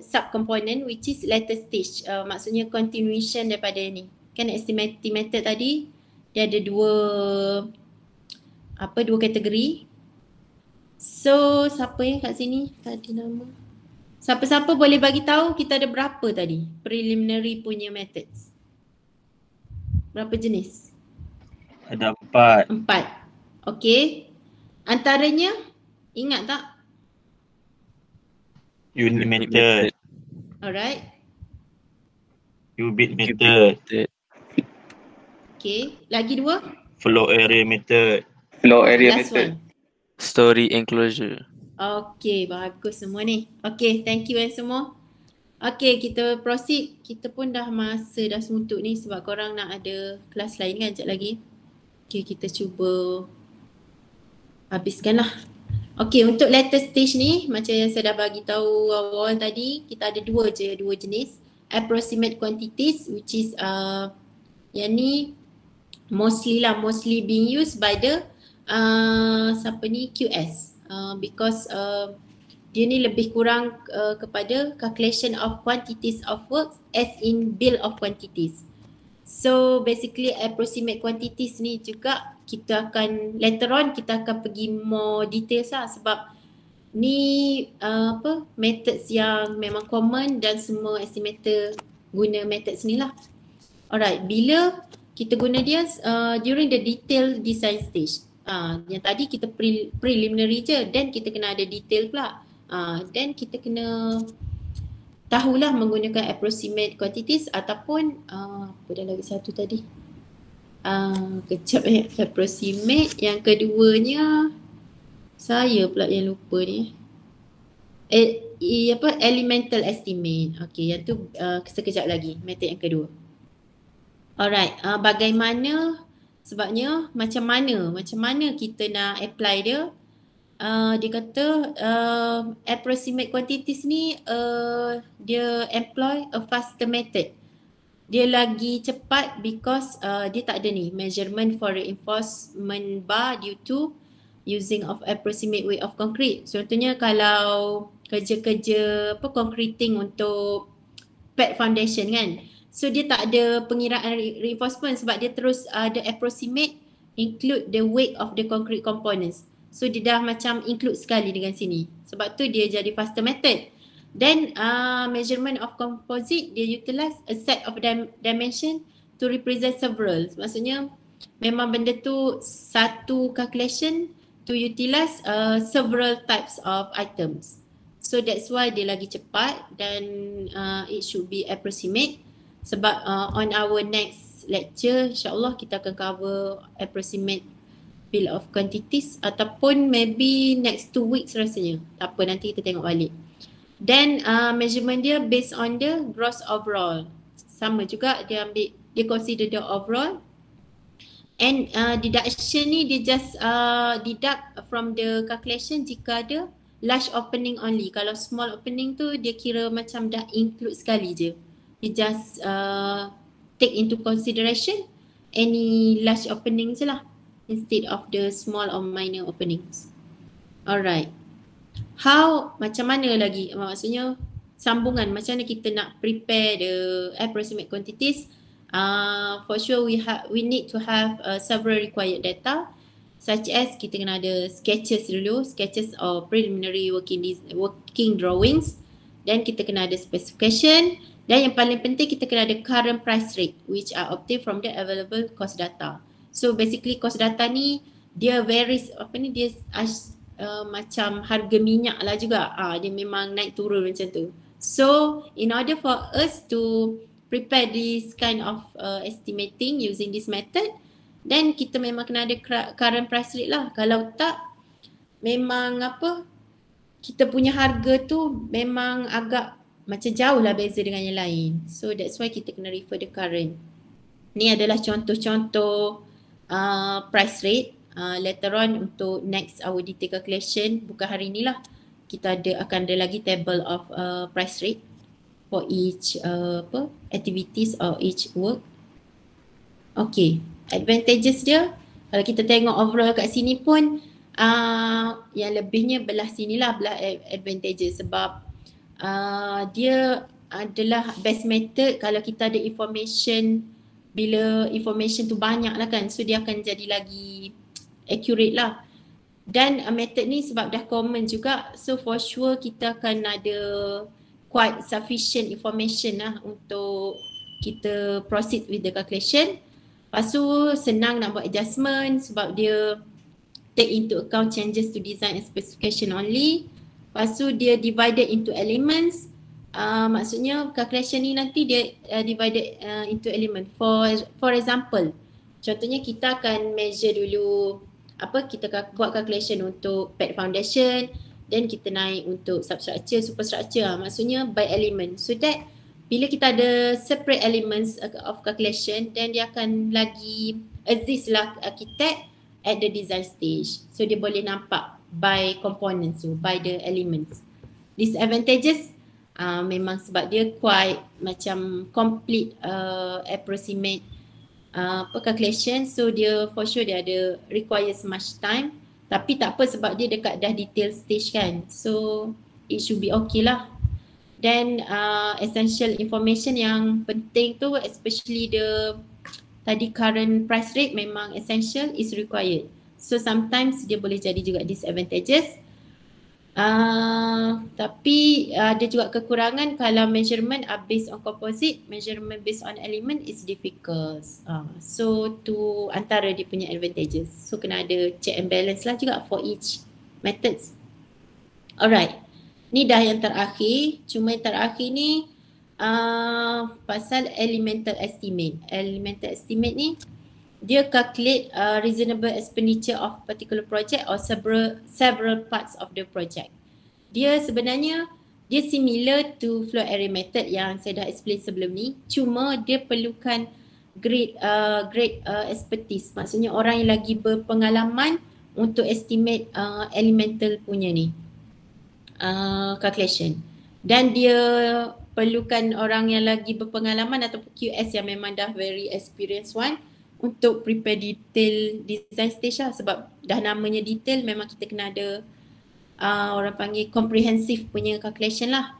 sub-component, which is later stage. Maksudnya continuation daripada ni. Kan estimating method tadi, dia ada dua kategori. So, siapa yang kat sini tadi nama? Siapa-siapa boleh bagi tahu kita ada berapa tadi preliminary punya methods? Berapa jenis? Ada 4. 4. Okay. Antaranya, ingat tak? Unit method, Alright. qubit method, Okay. Lagi 2? flow area method. Flow area Last method. one. Story enclosure. Okay, bagus semua ni. Okay, thank you semua. Okay, kita proceed. Kita pun dah masa dah suntuk ni sebab korang nak ada kelas lain kan sekejap lagi. Okay, kita cuba habiskan lah. Okay, untuk later stage ni macam yang saya dah bagi tahu awal tadi, kita ada dua jenis. Approximate quantities, which is yang ni mostly being used by the QS because dia ni lebih kurang kepada calculation of quantities of works as in bill of quantities. So basically approximate quantities ni juga kita akan later on kita akan pergi more details lah sebab ni methods yang memang common dan semua estimator guna methods ni lah. Alright, bila kita guna dia during the detail design stage. Yang tadi kita preliminary je, then kita kena ada detail pula. Then kita kena tahulah menggunakan approximate quantities ataupun apa dah lagi satu tadi? Kejap approximate. Yang keduanya saya pula yang lupa ni. Elemental estimate. Okay, yang tu sekejap lagi method yang kedua. Alright, bagaimana sebabnya macam mana kita nak apply dia? Dia kata approximate quantities ni dia employ a faster method. Dia lagi cepat because dia tak ada ni measurement for reinforcement bar due to using of approximate weight of concrete. Contohnya kalau kerja-kerja concreting untuk pad foundation kan. So dia tak ada pengiraan reinforcement sebab dia terus ada approximate include the weight of the concrete components. So dia dah macam include sekali dengan sini. Sebab tu dia jadi faster method. Then measurement of composite, dia utilize a set of dimension to represent several. Maksudnya memang benda tu satu calculation to utilize several types of items. So that's why dia lagi cepat dan it should be approximate. Sebab on our next lecture insyaAllah kita akan cover approximate bill of quantities ataupun maybe next 2 weeks rasanya. Tak apa, nanti kita tengok balik. Then measurement dia based on the gross overall. Sama juga dia consider the overall. And deduction ni dia just deduct from the calculation jika ada large opening only. Kalau small opening tu dia kira macam dah include sekali je. Dia just take into consideration any large opening je lah instead of the small or minor openings. Alright. Macam mana lagi? Maksudnya sambungan macam mana kita nak prepare the approximate quantities. For sure we need to have several required data such as kita kena ada sketches dulu, sketches or preliminary working drawings. Then kita kena ada specification. Dan yang paling penting kita kena ada current price rate which are obtained from the available cost data. So basically cost data ni dia varies macam harga minyak lah juga. Dia memang naik turun macam tu. So in order for us to prepare this kind of estimating using this method, then kita memang kena ada current price rate lah. Kalau tak, memang kita punya harga tu memang agak macam jauh lah beza dengan yang lain. So that's why kita kena refer the current. Ni adalah contoh-contoh price rate. Later on untuk next our detail calculation, bukan hari ni lah, kita akan ada lagi table of price rate for each activities or each work. Okay, advantages dia, kalau kita tengok overall kat sini pun yang lebihnya belah sini lah, belah advantages, sebab dia adalah best method kalau kita ada information. Bila information tu banyak lah kan, so dia akan jadi lagi accurate lah. Dan method ni sebab dah common juga, so for sure kita akan ada quite sufficient information lah untuk kita proceed with the calculation. Lepas tu senang nak buat adjustment sebab dia take into account changes to design and specification only. Lepas tu dia divided into elements. Maksudnya calculation ni nanti dia divided into element. For example, contohnya kita akan measure dulu kita buat calculation untuk pad foundation, then kita naik untuk substructure, superstructure. Maksudnya by element. So that bila kita ada separate elements of calculation, then dia akan lagi assist lah architect at the design stage. So dia boleh nampak by components tu, by the elements. Disadvantages memang sebab dia quite macam complete approximate calculation, so dia for sure dia ada requires much time, tapi tak apa sebab dia dekat dah detail stage kan, so it should be okay lah. Then essential information yang penting tu, especially the tadi current price rate, memang essential is required, so sometimes dia boleh jadi juga disadvantages. Tapi ada juga kekurangan kalau measurement are based on composite, measurement based on element is difficult. So tu antara dia punya advantages. So kena ada check and balance lah juga for each methods. Alright, ni dah yang terakhir. Cuma yang terakhir ni pasal elemental estimate. Elemental estimate ni dia calculate reasonable expenditure of particular project or several parts of the project. Dia sebenarnya dia similar to flow area method yang saya dah explain sebelum ni. Cuma dia perlukan great expertise. Maksudnya orang yang lagi berpengalaman untuk estimate elemental punya ni calculation. Dan dia perlukan orang yang lagi berpengalaman ataupun QS yang memang dah very experienced one untuk prepare detail design stage lah, sebab dah namanya detail, memang kita kena ada orang panggil comprehensive punya calculation lah.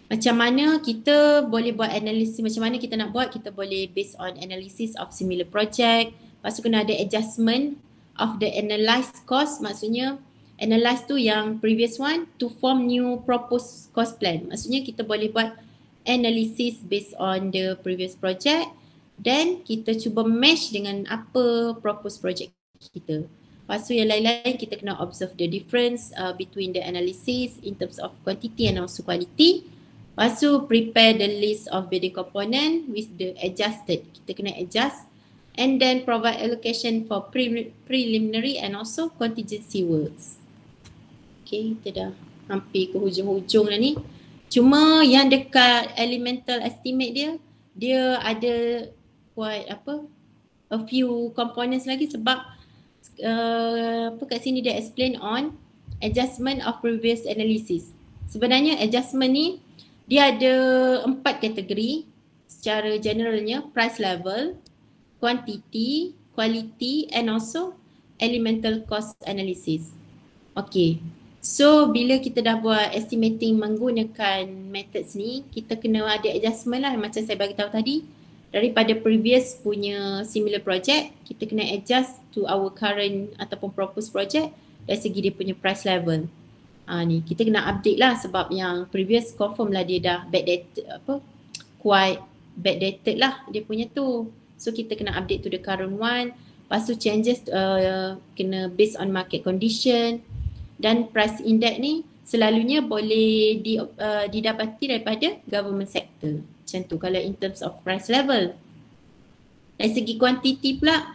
Macam mana kita boleh buat analisis, macam mana kita nak buat, kita boleh based on analysis of similar project. Lepas tu kena ada adjustment of the analyzed cost, maksudnya analyze tu yang previous one to form new proposed cost plan. Maksudnya kita boleh buat analysis based on the previous project, then kita cuba match dengan apa proposed project kita. Lepas tu yang lain-lain kita kena observe the difference between the analysis in terms of quantity and also quality. Lepas tu prepare the list of bidding component with the adjusted. Kita kena adjust and then provide allocation for preliminary and also contingency works. Okay, kita dah hampir ke hujung-hujung dah ni. Cuma yang dekat elemental estimate dia ada quite a few components lagi sebab kat sini dia explain on adjustment of previous analysis. Sebenarnya adjustment ni dia ada 4 kategori secara generalnya: price level, quantity, quality and also elemental cost analysis. Okay, so bila kita dah buat estimating menggunakan methods ni, kita kena ada adjustment lah macam saya bagi tahu tadi. Daripada previous punya similar project, kita kena adjust to our current ataupun proposed project dari segi dia punya price level. Ni kita kena update lah sebab yang previous confirm lah dia dah backdated, quite backdated lah dia punya tu. So kita kena update to the current one. Lepas tu changes kena based on market condition. Dan price index ni selalunya boleh didapati daripada government sector. Macam tu kalau in terms of price level. Dari segi kuantiti pula,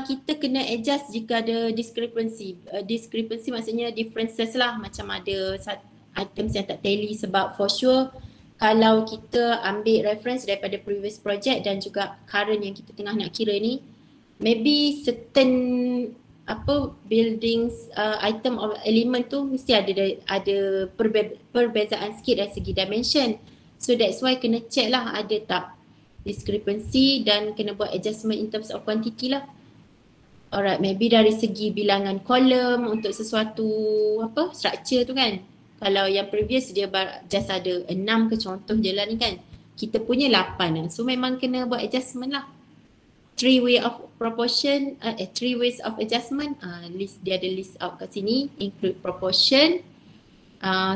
kita kena adjust jika ada discrepancy. Discrepancy maksudnya differences lah, macam ada items yang tak tally, sebab for sure kalau kita ambil reference daripada previous project dan juga current yang kita tengah nak kira ni, maybe certain buildings, item or element tu mesti ada perbezaan sikit dari segi dimension. So that's why kena check lah ada tak discrepancy dan kena buat adjustment in terms of quantity lah. Alright, maybe dari segi bilangan kolom untuk sesuatu structure tu kan. Kalau yang previous dia just ada 6 ke contoh je lah ni kan. Kita punya 8 lah. So memang kena buat adjustment lah. 3 ways of adjustment. Dia ada list out kat sini. Include proportion.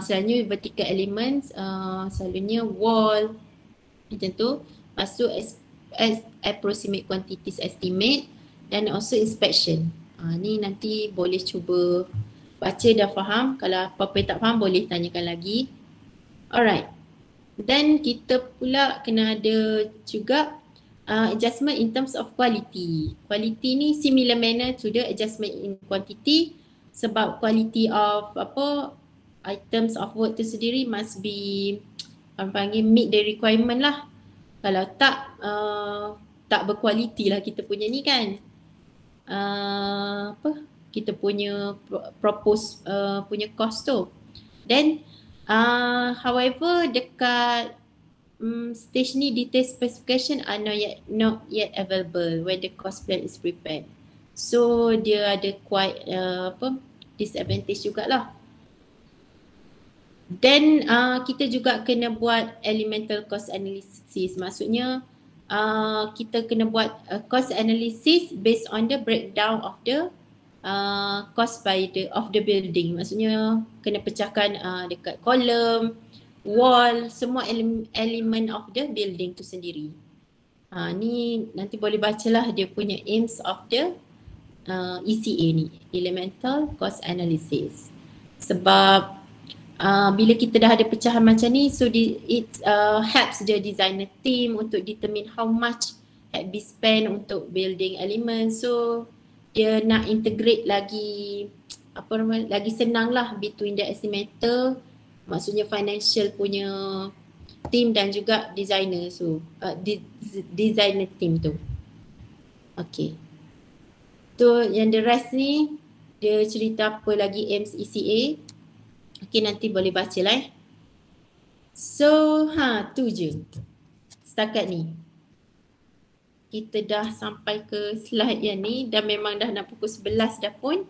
Selalunya vertical elements. Selalunya wall. Macam tu. Masuk as approximate quantities estimate. Dan also inspection. Ni nanti boleh cuba baca dah faham. Kalau apa-apa yang tak faham boleh tanyakan lagi. Alright. Then kita pula kena ada juga adjustment in terms of quality. Quality ni similar manner to the adjustment in quantity, sebab quality of items of work tu sendiri must be meet the requirement lah. Kalau tak berkualiti lah kita punya ni kan. Kita punya propose punya cost tu. Then however dekat stage ni detail specification are not yet available when the cost plan is prepared. So dia ada quite disadvantage jugalah. Then kita juga kena buat elemental cost analysis. Maksudnya kita kena buat cost analysis based on the breakdown of the cost of the building. Maksudnya kena pecahkan dekat kolom, wall, semua elemen of the building tu sendiri. Ni nanti boleh bacalah dia punya aims of the ECA ni, Elemental Cost Analysis. Sebab bila kita dah ada pecahan macam ni, so it helps the designer team untuk determine how much had be spent untuk building element. So dia nak integrate lagi lagi senang lah between the estimator, maksudnya financial punya team dan juga designer. So designer team tu. Okay. Tu yang the rest ni dia cerita apa lagi aims ECA. Okay, nanti boleh baca lah. So tu je setakat ni. Kita dah sampai ke slide yang ni dan memang dah nak pukul 11 dah pun.